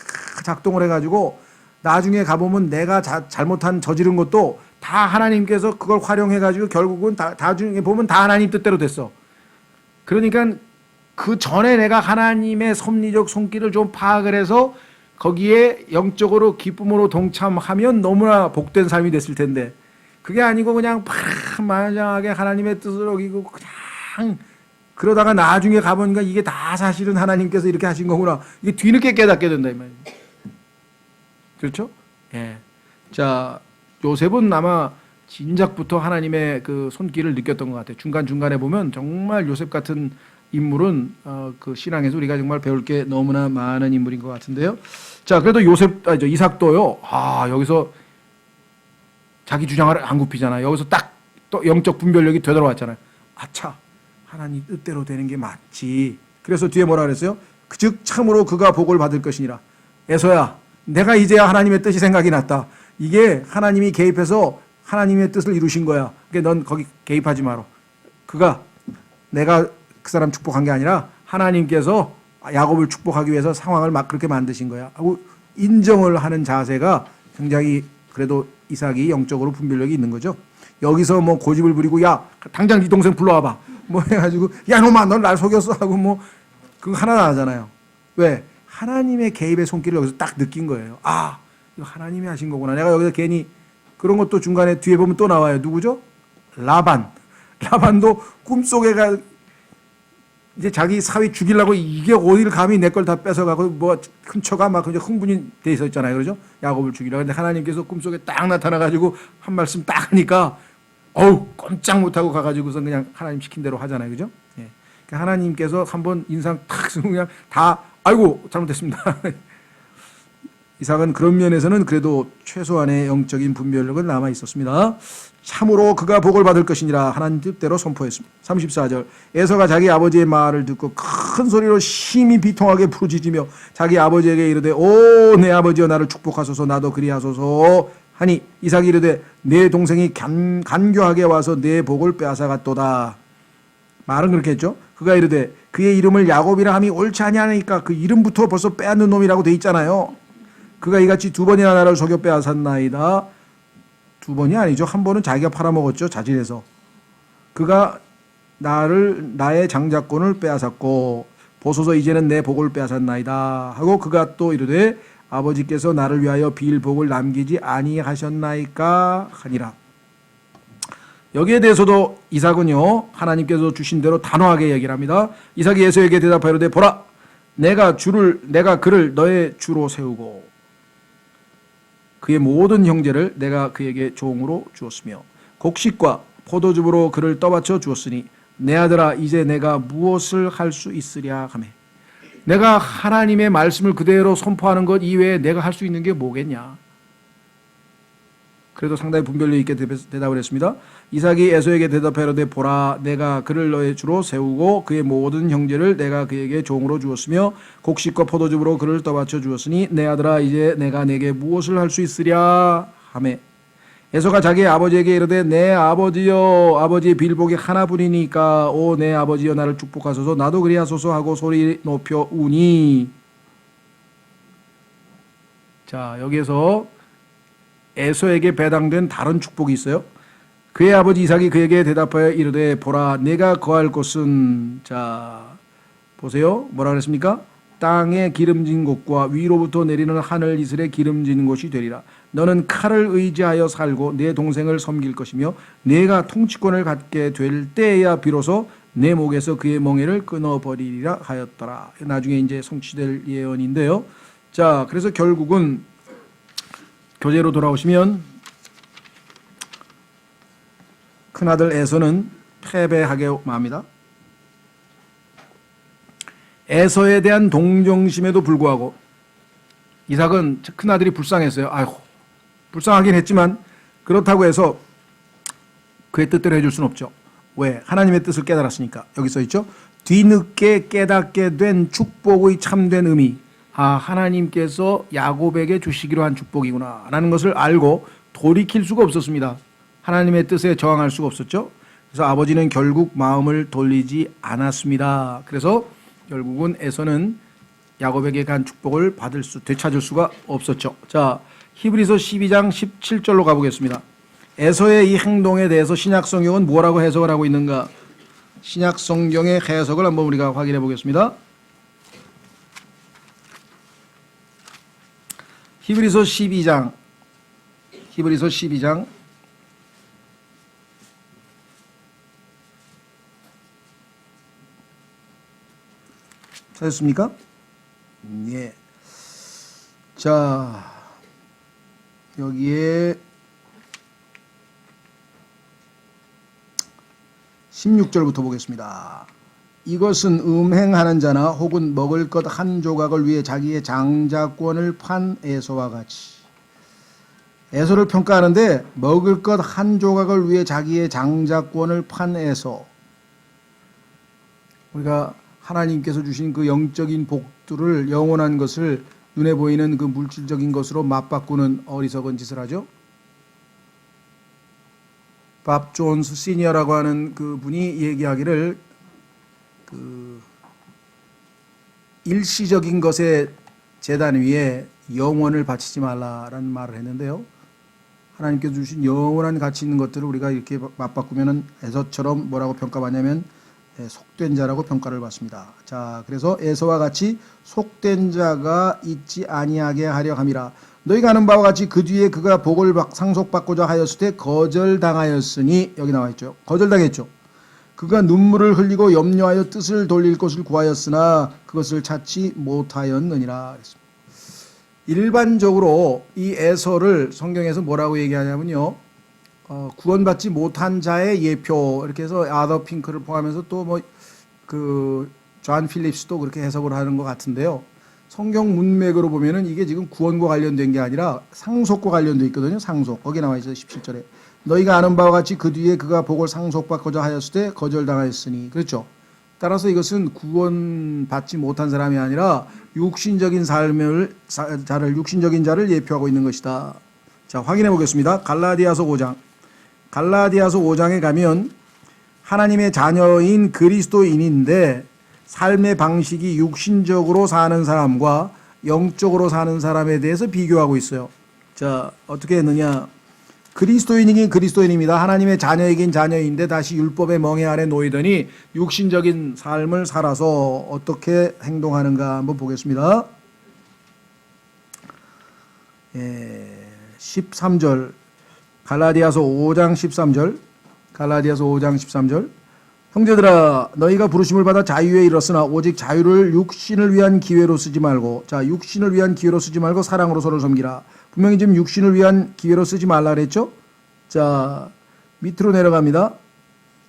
작동을 해가지고 나중에 가보면 내가 잘못한 저지른 것도 다 하나님께서 그걸 활용해가지고 결국은 나중에 보면 다 하나님 뜻대로 됐어. 그러니까 그 전에 내가 하나님의 섭리적 손길을 좀 파악을 해서 거기에 영적으로 기쁨으로 동참하면 너무나 복된 삶이 됐을 텐데 그게 아니고 그냥 만장하게 하나님의 뜻을 어기고 그냥 그러다가 나중에 가보니까 이게 다 사실은 하나님께서 이렇게 하신 거구나. 이게 뒤늦게 깨닫게 된다 이 말이에요. 그렇죠? 자, 요셉은 아마 진작부터 하나님의 그 손길을 느꼈던 것 같아요. 중간중간에 보면 정말 요셉 같은 인물은 그 신앙에서 우리가 정말 배울 게 너무나 많은 인물인 것 같은데요. 자, 그래도 이삭도요. 여기서 자기 주장을 안 굽히잖아요. 여기서 딱 또 영적 분별력이 되돌아왔잖아요. 아차, 하나님 뜻대로 되는 게 맞지. 그래서 뒤에 뭐라 그랬어요? 즉 참으로 그가 복을 받을 것이니라. 에서야, 내가 이제야 하나님의 뜻이 생각이 났다. 이게 하나님이 개입해서 하나님의 뜻을 이루신 거야. 그러니까 넌 거기 개입하지 마라. 내가 그 사람 축복한 게 아니라 하나님께서 야곱을 축복하기 위해서 상황을 막 그렇게 만드신 거야 하고 인정을 하는 자세가 굉장히 그래도 이삭이 영적으로 분별력이 있는 거죠. 여기서 뭐 고집을 부리고 야 당장 네 동생 불러와봐 뭐 해가지고 야 놈아 넌 날 속였어 하고 뭐 그거 하나 나잖아요. 왜? 하나님의 개입의 손길을 여기서 딱 느낀 거예요. 이거 하나님이 하신 거구나. 내가 여기서 괜히 그런 것도 중간에 뒤에 보면 또 나와요. 누구죠? 라반도 꿈속에가 이제 자기 사위 죽이려고 이게 어디를 감히 내 걸 다 뺏어가고 뭐 훔쳐가 막 흥분이 돼 있었잖아요. 그러죠? 야곱을 죽이려고. 근데 하나님께서 꿈속에 딱 나타나가지고 한 말씀 딱 하니까 꼼짝 못하고 가가지고서 그냥 하나님 시킨 대로 하잖아요. 그죠? 예. 그러니까 하나님께서 한번 인상 탁 쓰고 그냥 다 아이고 잘못했습니다. 이삭은 그런 면에서는 그래도 최소한의 영적인 분별력은 남아 있었습니다. 참으로 그가 복을 받을 것이니라 하나님 뜻대로 선포했습니다. 34절 에서가 자기 아버지의 말을 듣고 큰 소리로 심히 비통하게 부르짖으며 자기 아버지에게 이르되 오 내 아버지여 나를 축복하소서 나도 그리하소서 하니 이삭이 이르되 내 동생이 간교하게 와서 내 복을 빼앗아갔도다. 말은 그렇게 했죠. 그가 이르되 그의 이름을 야곱이라 함이 옳지 아니하니까 그 이름부터 벌써 빼앗는 놈이라고 돼 있잖아요. 그가 이같이 두 번이나 나를 속여 빼앗았나이다. 두 번이 아니죠. 한 번은 자기가 팔아먹었죠. 자진해서. 그가 나의 장자권을 빼앗았고 보소서 이제는 내 복을 빼앗았나이다 하고 그가 또 이르되 아버지께서 나를 위하여 빌 복을 남기지 아니하셨나이까 하니라. 여기에 대해서도 이삭은요 하나님께서 주신 대로 단호하게 얘기를 합니다. 이삭이 에서에게 대답하여되 보라 내가 그를 너의 주로 세우고 그의 모든 형제를 내가 그에게 종으로 주었으며 곡식과 포도즙으로 그를 떠받쳐 주었으니 내 아들아 이제 내가 무엇을 할 수 있으랴 하매 내가 하나님의 말씀을 그대로 선포하는 것 이외에 내가 할 수 있는 게 뭐겠냐. 그래도 상당히 분별력 있게 대답을 했습니다. 이삭이 에서에게 대답하여되 보라 내가 그를 너의 주로 세우고 그의 모든 형제를 내가 그에게 종으로 주었으며 곡식과 포도즙으로 그를 떠받쳐 주었으니 내 아들아 이제 내가 내게 무엇을 할 수 있으랴 하매 에서가 자기 아버지에게 이르되 내 아버지여 아버지의 빌복이 하나뿐이니까 오 내 아버지여 나를 축복하소서 나도 그리하소서 하고 소리 높여 우니. 자 여기에서 에서에게 배당된 다른 축복이 있어요. 그의 아버지 이삭이 그에게 대답하여 이르되 보라 내가 거할 곳은 자 보세요 뭐라 그랬습니까? 땅에 기름진 곳과 위로부터 내리는 하늘 이슬에 기름진 곳이 되리라. 너는 칼을 의지하여 살고 내 동생을 섬길 것이며 내가 통치권을 갖게 될 때에야 비로소 내 목에서 그의 멍에를 끊어버리리라 하였더라. 나중에 이제 성취될 예언인데요. 자 그래서 결국은 교재로 돌아오시면 큰아들 에서는 패배하게 맙니다. 에서에 대한 동정심에도 불구하고 이삭은 큰아들이 불쌍했어요. 불쌍하긴 했지만 그렇다고 해서 그의 뜻대로 해줄 수는 없죠. 왜? 하나님의 뜻을 깨달았으니까. 여기 써있죠. 뒤늦게 깨닫게 된 축복의 참된 의미. 하나님께서 야곱에게 주시기로 한 축복이구나 라는 것을 알고 돌이킬 수가 없었습니다. 하나님의 뜻에 저항할 수가 없었죠. 그래서 아버지는 결국 마음을 돌리지 않았습니다. 그래서 결국은 에서는 야곱에게 간 축복을 되찾을 수가 없었죠. 자, 히브리서 12장 17절로 가보겠습니다. 에서의 이 행동에 대해서 신약성경은 뭐라고 해석을 하고 있는가? 신약성경의 해석을 한번 우리가 확인해 보겠습니다. 히브리서 12장 찾았습니까? 예. 자, 여기에 16절부터 보겠습니다. 이것은 음행하는 자나 혹은 먹을 것 한 조각을 위해 자기의 장자권을 판 에서와 같이. 에서를 평가하는데 먹을 것 한 조각을 위해 자기의 장자권을 판 에서. 우리가 하나님께서 주신 그 영적인 복들을, 영원한 것을 눈에 보이는 그 물질적인 것으로 맞바꾸는 어리석은 짓을 하죠. 밥 존스 시니어라고 하는 그 분이 얘기하기를 그 일시적인 것의 제단 위에 영원을 바치지 말라라는 말을 했는데요. 하나님께서 주신 영원한 가치 있는 것들을 우리가 이렇게 맞바꾸면은 에서처럼 뭐라고 평가받냐면 속된 자라고 평가를 받습니다. 자, 그래서 에서와 같이 속된 자가 있지 아니하게 하려 함이라. 너희가 아는 바와 같이 그 뒤에 그가 복을 상속받고자 하였을 때 거절당하였으니, 여기 나와 있죠. 거절당했죠. 그가 눈물을 흘리고 염려하여 뜻을 돌릴 것을 구하였으나 그것을 찾지 못하였느니라. 일반적으로 이 에서를 성경에서 뭐라고 얘기하냐면요, 구원받지 못한 자의 예표, 이렇게 해서 아더 핑크를 포함해서 또 뭐 그 존 필립스도 그렇게 해석을 하는 것 같은데요. 성경 문맥으로 보면은 이게 지금 구원과 관련된 게 아니라 상속과 관련돼 있거든요. 상속. 거기 나와 있어요. 17절에. 너희가 아는 바와 같이 그 뒤에 그가 복을 상속받고자 하였을 때 거절당하였으니. 그렇죠. 따라서 이것은 구원받지 못한 사람이 아니라 육신적인 육신적인 자를 예표하고 있는 것이다. 자, 확인해 보겠습니다. 갈라디아서 5장. 갈라디아서 5장에 가면 하나님의 자녀인 그리스도인인데 삶의 방식이 육신적으로 사는 사람과 영적으로 사는 사람에 대해서 비교하고 있어요. 자, 어떻게 했느냐. 그리스도인이긴 그리스도인입니다. 하나님의 자녀이긴 자녀인데 다시 율법의 멍에 아래 놓이더니 육신적인 삶을 살아서 어떻게 행동하는가 한번 보겠습니다. 13절. 갈라디아서 5장 13절. 갈라디아서 5장 13절. 형제들아, 너희가 부르심을 받아 자유에 이르렀으나 오직 자유를 육신을 위한 기회로 쓰지 말고, 자, 육신을 위한 기회로 쓰지 말고 사랑으로 서로 섬기라. 분명히 지금 육신을 위한 기회로 쓰지 말라 그랬죠? 자, 밑으로 내려갑니다.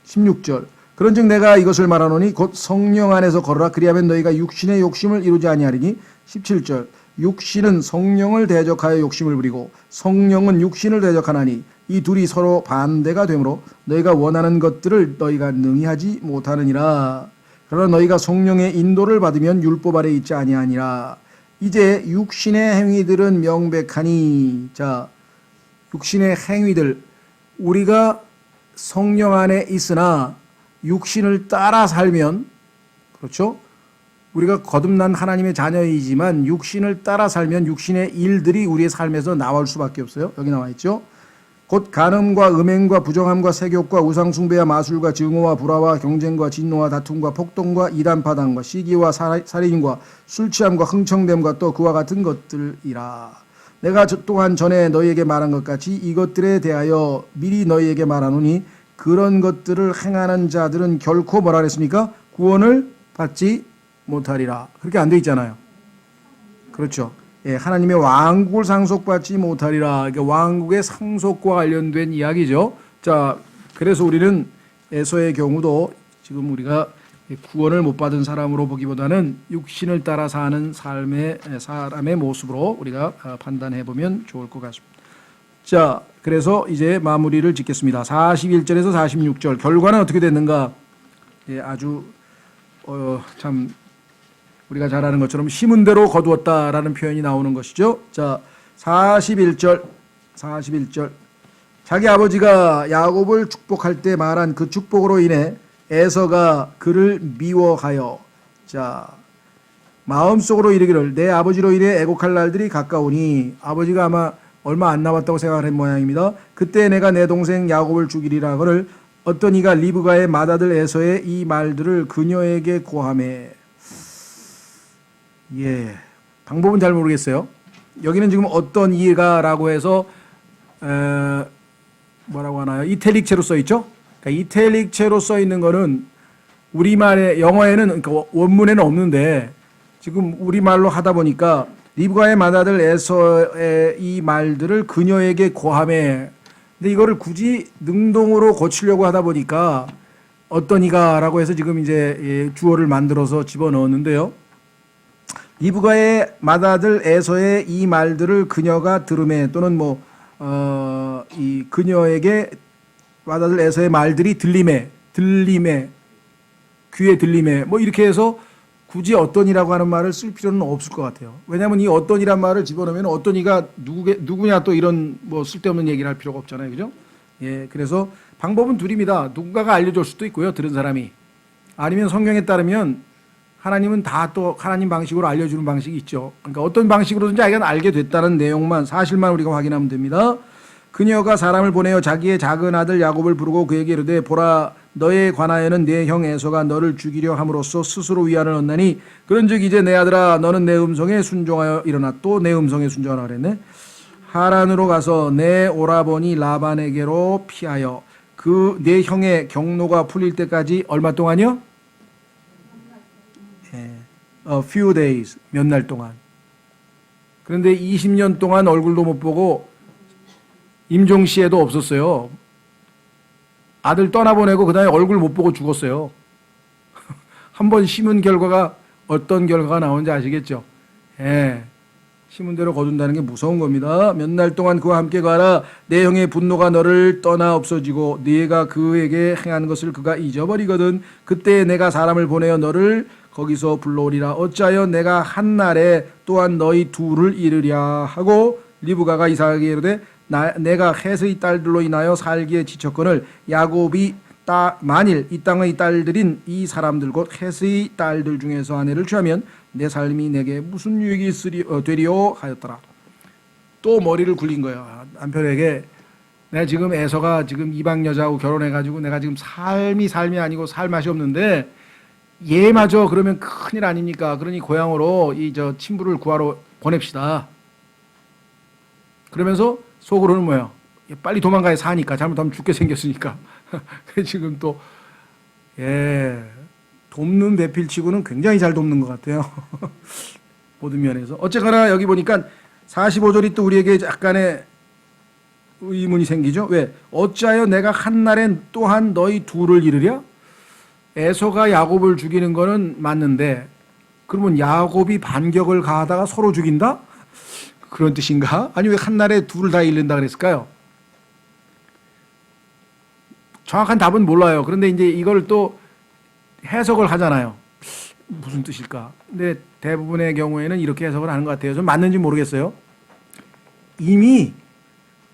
16절. 그런즉 내가 이것을 말하노니 곧 성령 안에서 걸어라. 그리하면 너희가 육신의 욕심을 이루지 아니하리니. 17절. 육신은 성령을 대적하여 욕심을 부리고 성령은 육신을 대적하나니 이 둘이 서로 반대가 되므로 너희가 원하는 것들을 너희가 능히 하지 못하느니라. 그러나 너희가 성령의 인도를 받으면 율법 아래 있지 아니하니라. 이제 육신의 행위들은 명백하니. 자, 육신의 행위들, 우리가 성령 안에 있으나 육신을 따라 살면, 그렇죠? 우리가 거듭난 하나님의 자녀이지만 육신을 따라 살면 육신의 일들이 우리의 삶에서 나올 수밖에 없어요. 여기 나와 있죠. 곧 간음과 음행과 부정함과 세욕과 우상숭배와 마술과 증오와 불화와 경쟁과 진노와 다툼과 폭동과 이단파당과 시기와 살인과 술취함과 흥청됨과 또 그와 같은 것들이라. 내가 또한 전에 너희에게 말한 것 같이 이것들에 대하여 미리 너희에게 말하노니 그런 것들을 행하는 자들은 결코 뭐라 그랬습니까? 구원을 받지 못하리라. 그렇게 안 돼 있잖아요. 그렇죠. 예, 하나님의 왕국을 상속받지 못하리라. 그러니까 왕국의 상속과 관련된 이야기죠. 자, 그래서 우리는 에서의 경우도 지금 우리가 구원을 못 받은 사람으로 보기보다는 육신을 따라 사는 사람의 모습으로 우리가 판단해 보면 좋을 것 같습니다. 자, 그래서 이제 마무리를 짓겠습니다. 41절에서 46절 결과는 어떻게 됐는가? 예, 아주 참 우리가 잘 아는 것처럼 심은 대로 거두었다라는 표현이 나오는 것이죠. 자, 41절. 자기 아버지가 야곱을 축복할 때 말한 그 축복으로 인해 에서가 그를 미워하여, 자, 마음속으로 이르기를 내 아버지로 인해 애곡할 날들이 가까우니, 아버지가 아마 얼마 안 남았다고 생각을 한 모양입니다. 그때 내가 내 동생 야곱을 죽이리라. 그를 어떤 이가 리브가의 맏아들 에서의 이 말들을 그녀에게 고하매. 예, 방법은 잘 모르겠어요. 여기는 지금 어떤 이가라고 해서 뭐라고 하나요? 이탈릭체로 써 있죠? 그러니까 이탈릭체로 써 있는 거는 우리말의 영어에는, 그러니까 원문에는 없는데 지금 우리말로 하다 보니까 리브가의 맏아들 에서의 이 말들을 그녀에게 고하매. 근데 이거를 굳이 능동으로 고치려고 하다 보니까 어떤 이가라고 해서 지금 이제 주어를 만들어서 집어넣었는데요. 리브가의 맏아들 에서의 이 말들을 그녀가 들음에 또는 이 그녀에게 맏아들 에서의 말들이 들림에 귀에 들림에 이렇게 해서 굳이 어떤이라고 하는 말을 쓸 필요는 없을 것 같아요. 왜냐하면 이 어떤이란 말을 집어넣으면 어떤이가 누구냐 또 이런 쓸데없는 얘기를 할 필요가 없잖아요. 그죠? 예, 그래서 방법은 둘입니다. 누군가가 알려줄 수도 있고요. 들은 사람이. 아니면 성경에 따르면 하나님은 다 또 하나님 방식으로 알려주는 방식이 있죠. 그러니까 어떤 방식으로든지 아이가 알게 됐다는 내용만, 사실만 우리가 확인하면 됩니다. 그녀가 사람을 보내어 자기의 작은 아들 야곱을 부르고 그에게 이르되 보라 너에 관하여는 내 형 에서가 너를 죽이려 함으로써 스스로 위안을 얻나니 그런즉 이제 내 아들아 너는 내 음성에 순종하여 일어나. 또 내 음성에 순종하라 그랬네. 하란으로 가서 내 오라버니 라반에게로 피하여 그 내 형의 경로가 풀릴 때까지 얼마 동안이요? A few days, 몇 날 동안. 그런데 20년 동안 얼굴도 못 보고 임종시에도 없었어요. 아들 떠나보내고 그 다음에 얼굴 못 보고 죽었어요. 한번 심은 결과가 어떤 결과가 나오는지 아시겠죠? 예. 심은 대로 거둔다는 게 무서운 겁니다. 몇 날 동안 그와 함께 가라. 내 형의 분노가 너를 떠나 없어지고 네가 그에게 행한 것을 그가 잊어버리거든. 그때 내가 사람을 보내어 너를 거기서 불러오리라. 어찌하여 내가 한 날에 또한 너희 둘을 잃으랴 하고 리브가가 이삭에게 이르되 내가 헷의 딸들로 인하여 살기에 지쳤거늘 야곱이 만일 이 땅의 딸들인 이 사람들 곧 헷의 딸들 중에서 아내를 취하면 내 삶이 내게 무슨 유익이 되리요 하였더라. 또 머리를 굴린 거예요. 남편에게 내가 지금 에서가 지금 이방 여자하고 결혼해가지고 내가 지금 삶이 아니고 살 맛이 없는데 얘마저 그러면 큰일 아닙니까? 그러니 고향으로 친부를 구하러 보냅시다. 그러면서 속으로는 뭐예요? 빨리 도망가야 사니까 잘못하면 죽게 생겼으니까. 지금 또 돕는 배필치고는 굉장히 잘 돕는 것 같아요. 모든 면에서. 어쨌거나 여기 보니까 45절이 또 우리에게 약간의 의문이 생기죠. 왜? 어찌하여 내가 한날엔 또한 너희 둘을 잃으랴? 에서가 야곱을 죽이는 거는 맞는데 그러면 야곱이 반격을 가하다가 서로 죽인다? 그런 뜻인가? 아니 왜 한날에 둘을 다 잃는다 그랬을까요? 정확한 답은 몰라요. 그런데 이제 이걸 또 해석을 하잖아요. 무슨 뜻일까? 근데 대부분의 경우에는 이렇게 해석을 하는 것 같아요. 좀 맞는지 모르겠어요. 이미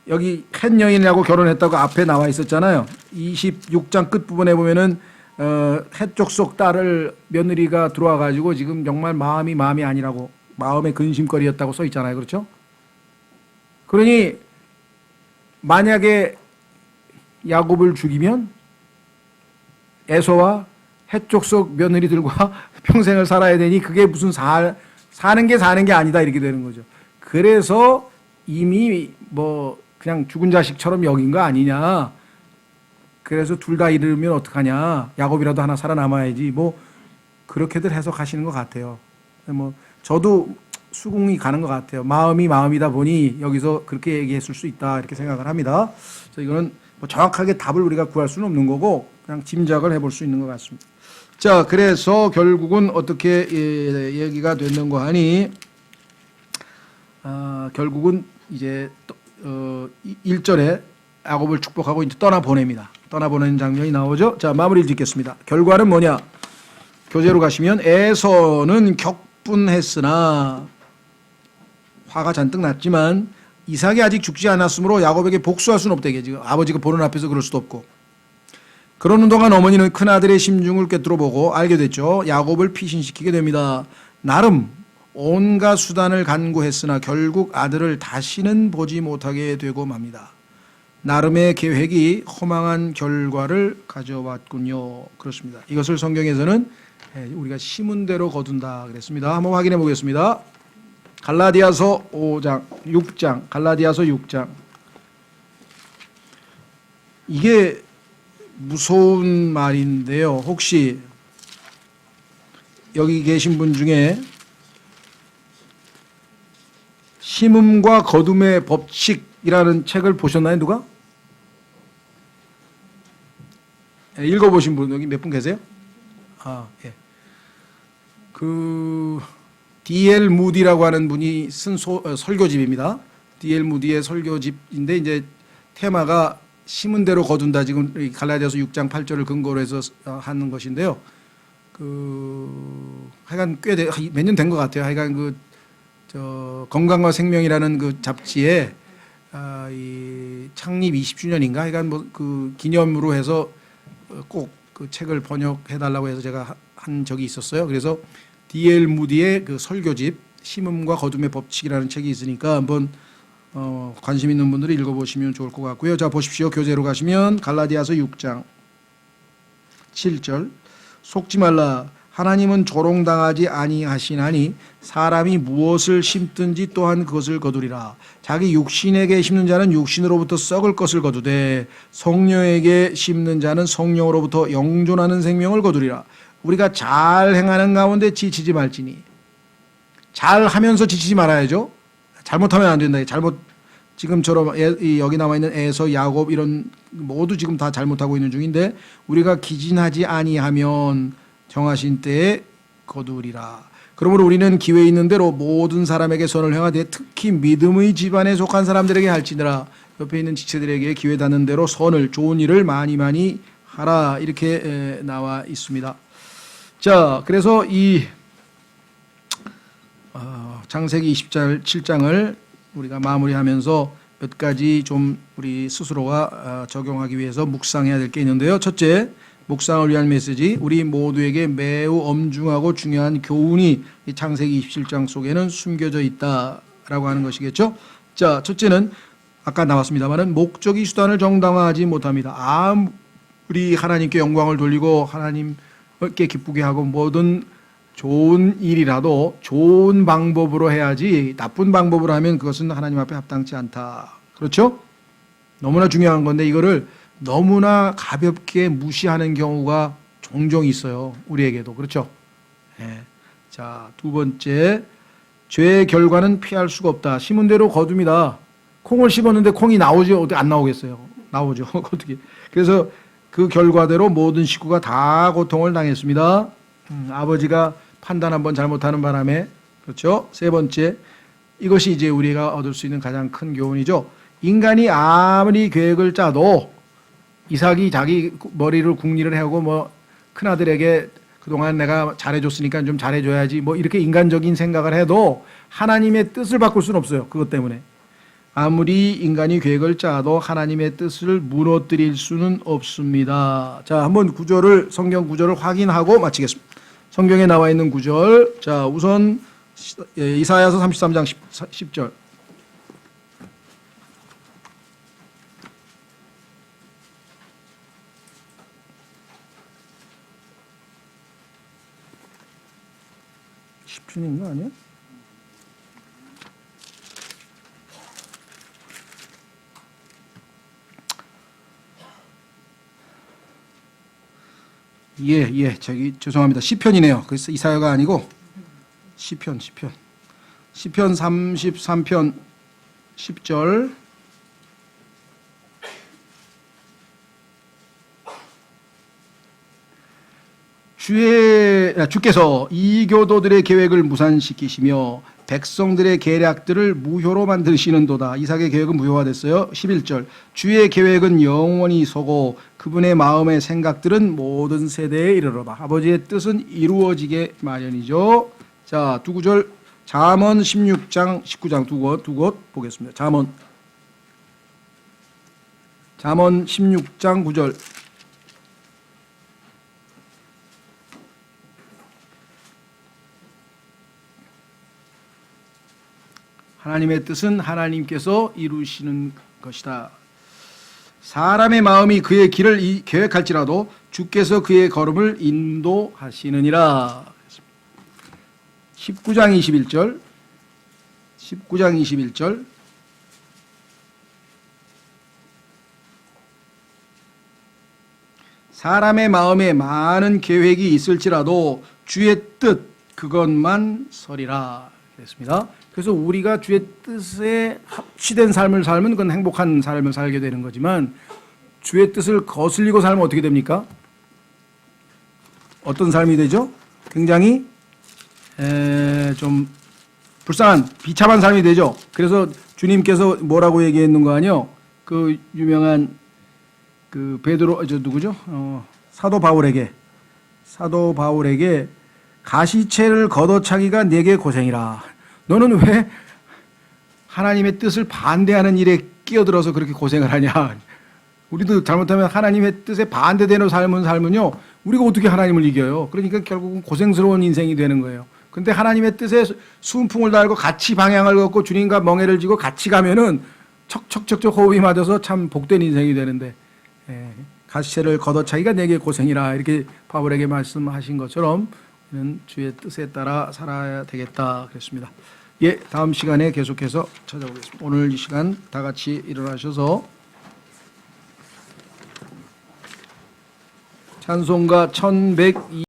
여기 헷 여인하고 결혼했다고 앞에 나와 있었잖아요. 26장 끝부분에 보면은 헷 족속 딸을 며느리가 들어와 가지고 지금 정말 마음이 아니라고 마음의 근심거리였다고 써 있잖아요. 그렇죠? 그러니 만약에 야곱을 죽이면 에서와 헷 족속 며느리들과 평생을 살아야 되니 그게 무슨 사는 게 아니다 이렇게 되는 거죠. 그래서 이미 그냥 죽은 자식처럼 여긴 거 아니냐. 그래서 둘 다 잃으면 어떡하냐. 야곱이라도 하나 살아남아야지. 그렇게들 해석하시는 것 같아요. 저도 수긍이 가는 것 같아요. 마음이다 보니 여기서 그렇게 얘기했을 수 있다 이렇게 생각을 합니다. 그래서 이거는 정확하게 답을 우리가 구할 수는 없는 거고 그냥 짐작을 해볼 수 있는 것 같습니다. 자, 그래서 결국은 어떻게 얘기가 됐는가 하니 결국은 이제 1절에 야곱을 축복하고 이제 떠나보냅니다. 떠나보내는 장면이 나오죠. 자, 마무리를 짓겠습니다. 결과는 뭐냐? 교재로 가시면 에서는 격분했으나 화가 잔뜩 났지만 이삭이 아직 죽지 않았으므로 야곱에게 복수할 수는 없다. 지금 아버지가 보는 앞에서 그럴 수도 없고. 그러는 동안 어머니는 큰아들의 심중을 꿰뚫어보고 알게 됐죠. 야곱을 피신시키게 됩니다. 나름 온갖 수단을 간구했으나 결국 아들을 다시는 보지 못하게 되고 맙니다. 나름의 계획이 허망한 결과를 가져왔군요. 그렇습니다. 이것을 성경에서는 우리가 심은 대로 거둔다 그랬습니다. 한번 확인해 보겠습니다. 갈라디아서 6장 갈라디아서 6장. 이게 무서운 말인데요. 혹시 여기 계신 분 중에 심음과 거둠의 법칙이라는 책을 보셨나요? 누가? 읽어보신 분 여기 몇 분 계세요? 예. 그 D.L. 무디라고 하는 분이 쓴 설교집입니다. D.L. 무디의 설교집인데 이제 테마가 심은 대로 거둔다. 지금 갈라디아서 6장 8절을 근거로 해서 하는 것인데요. 하여간 꽤 몇 년 된 것 같아요. 하여간 건강과 생명이라는 그 잡지에 이 창립 20주년인가 하여간 그 기념으로 해서 꼭 그 책을 번역해 달라고 해서 제가 한 적이 있었어요. 그래서 D.L. 무디의 그 설교집 심음과 거둠의 법칙이라는 책이 있으니까 한번 관심 있는 분들이 읽어보시면 좋을 것 같고요. 자, 보십시오. 교재로 가시면 갈라디아서 6장 7절 속지 말라. 하나님은 조롱당하지 아니하시나니 사람이 무엇을 심든지 또한 그것을 거두리라. 자기 육신에게 심는 자는 육신으로부터 썩을 것을 거두되 성령에게 심는 자는 성령으로부터 영존하는 생명을 거두리라. 우리가 잘 행하는 가운데 지치지 말지니. 잘하면서 지치지 말아야죠. 잘못하면 안 된다. 지금처럼 여기 나와 있는 에서 야곱 이런 모두 지금 다 잘못하고 있는 중인데 우리가 기진하지 아니하면 정하신 때에 거두리라. 그러므로 우리는 기회 있는 대로 모든 사람에게 선을 행하되 특히 믿음의 집안에 속한 사람들에게 할지니라. 옆에 있는 지체들에게 기회 닿는 대로 선을 좋은 일을 많이 하라. 이렇게 나와 있습니다. 자, 그래서 이 창세기 27장을 우리가 마무리하면서 몇 가지 좀 우리 스스로가 적용하기 위해서 묵상해야 될 게 있는데요. 첫째, 묵상을 위한 메시지, 우리 모두에게 매우 엄중하고 중요한 교훈이 이 창세기 27장 속에는 숨겨져 있다라고 하는 것이겠죠. 자, 첫째는 아까 나왔습니다만은 목적이 수단을 정당화하지 못합니다. 아무리 하나님께 영광을 돌리고 하나님께 기쁘게 하고 모든 좋은 일이라도 좋은 방법으로 해야지 나쁜 방법으로 하면 그것은 하나님 앞에 합당치 않다. 그렇죠? 너무나 중요한 건데 이거를 너무나 가볍게 무시하는 경우가 종종 있어요. 우리에게도. 그렇죠? 네. 자, 두 번째, 죄의 결과는 피할 수가 없다. 심은 대로 거둡니다. 콩을 심었는데 콩이 나오죠? 어떻게 안 나오겠어요? 나오죠. 어떻게? 그래서 그 결과대로 모든 식구가 다 고통을 당했습니다. 아버지가 판단 한번 잘못하는 바람에. 그렇죠? 세 번째, 이것이 이제 우리가 얻을 수 있는 가장 큰 교훈이죠. 인간이 아무리 계획을 짜도 이삭이 자기 머리를 궁리를 하고 큰아들에게 그동안 내가 잘해줬으니까 좀 잘해줘야지 이렇게 인간적인 생각을 해도 하나님의 뜻을 바꿀 수는 없어요. 그것 때문에. 아무리 인간이 계획을 짜도 하나님의 뜻을 무너뜨릴 수는 없습니다. 자, 한번 성경 구절을 확인하고 마치겠습니다. 성경에 나와 있는 구절. 자, 우선 이사야서 33장 10절. 주는 거 아니야? 죄송합니다. 시편이네요. 그래서 이사야가 아니고 시편 33편 10절. 주께서 이교도들의 계획을 무산시키시며 백성들의 계략들을 무효로 만드시는도다. 이삭의 계획은 무효화됐어요. 11절. 주의 계획은 영원히 서고 그분의 마음의 생각들은 모든 세대에 이르러다. 아버지의 뜻은 이루어지게 마련이죠. 자, 두 구절. 잠언 16장 19장 두 곳 보겠습니다. 잠언 16장 9절. 하나님의 뜻은 하나님께서 이루시는 것이다. 사람의 마음이 그의 길을 계획할지라도 주께서 그의 걸음을 인도하시느니라. 19장 21절. 사람의 마음에 많은 계획이 있을지라도 주의 뜻 그것만 서리라. 그랬습니다. 그래서 우리가 주의 뜻에 합치된 삶을 살면 그건 행복한 삶을 살게 되는 거지만 주의 뜻을 거슬리고 살면 어떻게 됩니까? 어떤 삶이 되죠? 굉장히 좀 불쌍한 비참한 삶이 되죠. 그래서 주님께서 뭐라고 얘기했는 거 아니요? 그 유명한 그 베드로 저 누구죠? 사도 바울에게 가시채를 걷어차기가 내게 고생이라. 너는 왜 하나님의 뜻을 반대하는 일에 끼어들어서 그렇게 고생을 하냐? 우리도 잘못하면 하나님의 뜻에 반대되는 삶은요, 우리가 어떻게 하나님을 이겨요? 그러니까 결국은 고생스러운 인생이 되는 거예요. 근데 하나님의 뜻에 순풍을 달고 같이 방향을 걷고 주님과 멍에를 쥐고 같이 가면은 척척척척 호흡이 맞아서 참 복된 인생이 되는데, 가시채를 걷어차기가 내게 고생이라 이렇게 바울에게 말씀하신 것처럼 주의 뜻에 따라 살아야 되겠다 그랬습니다. 예, 다음 시간에 계속해서 찾아오겠습니다. 오늘 이 시간 다 같이 일어나셔서 찬송가 1102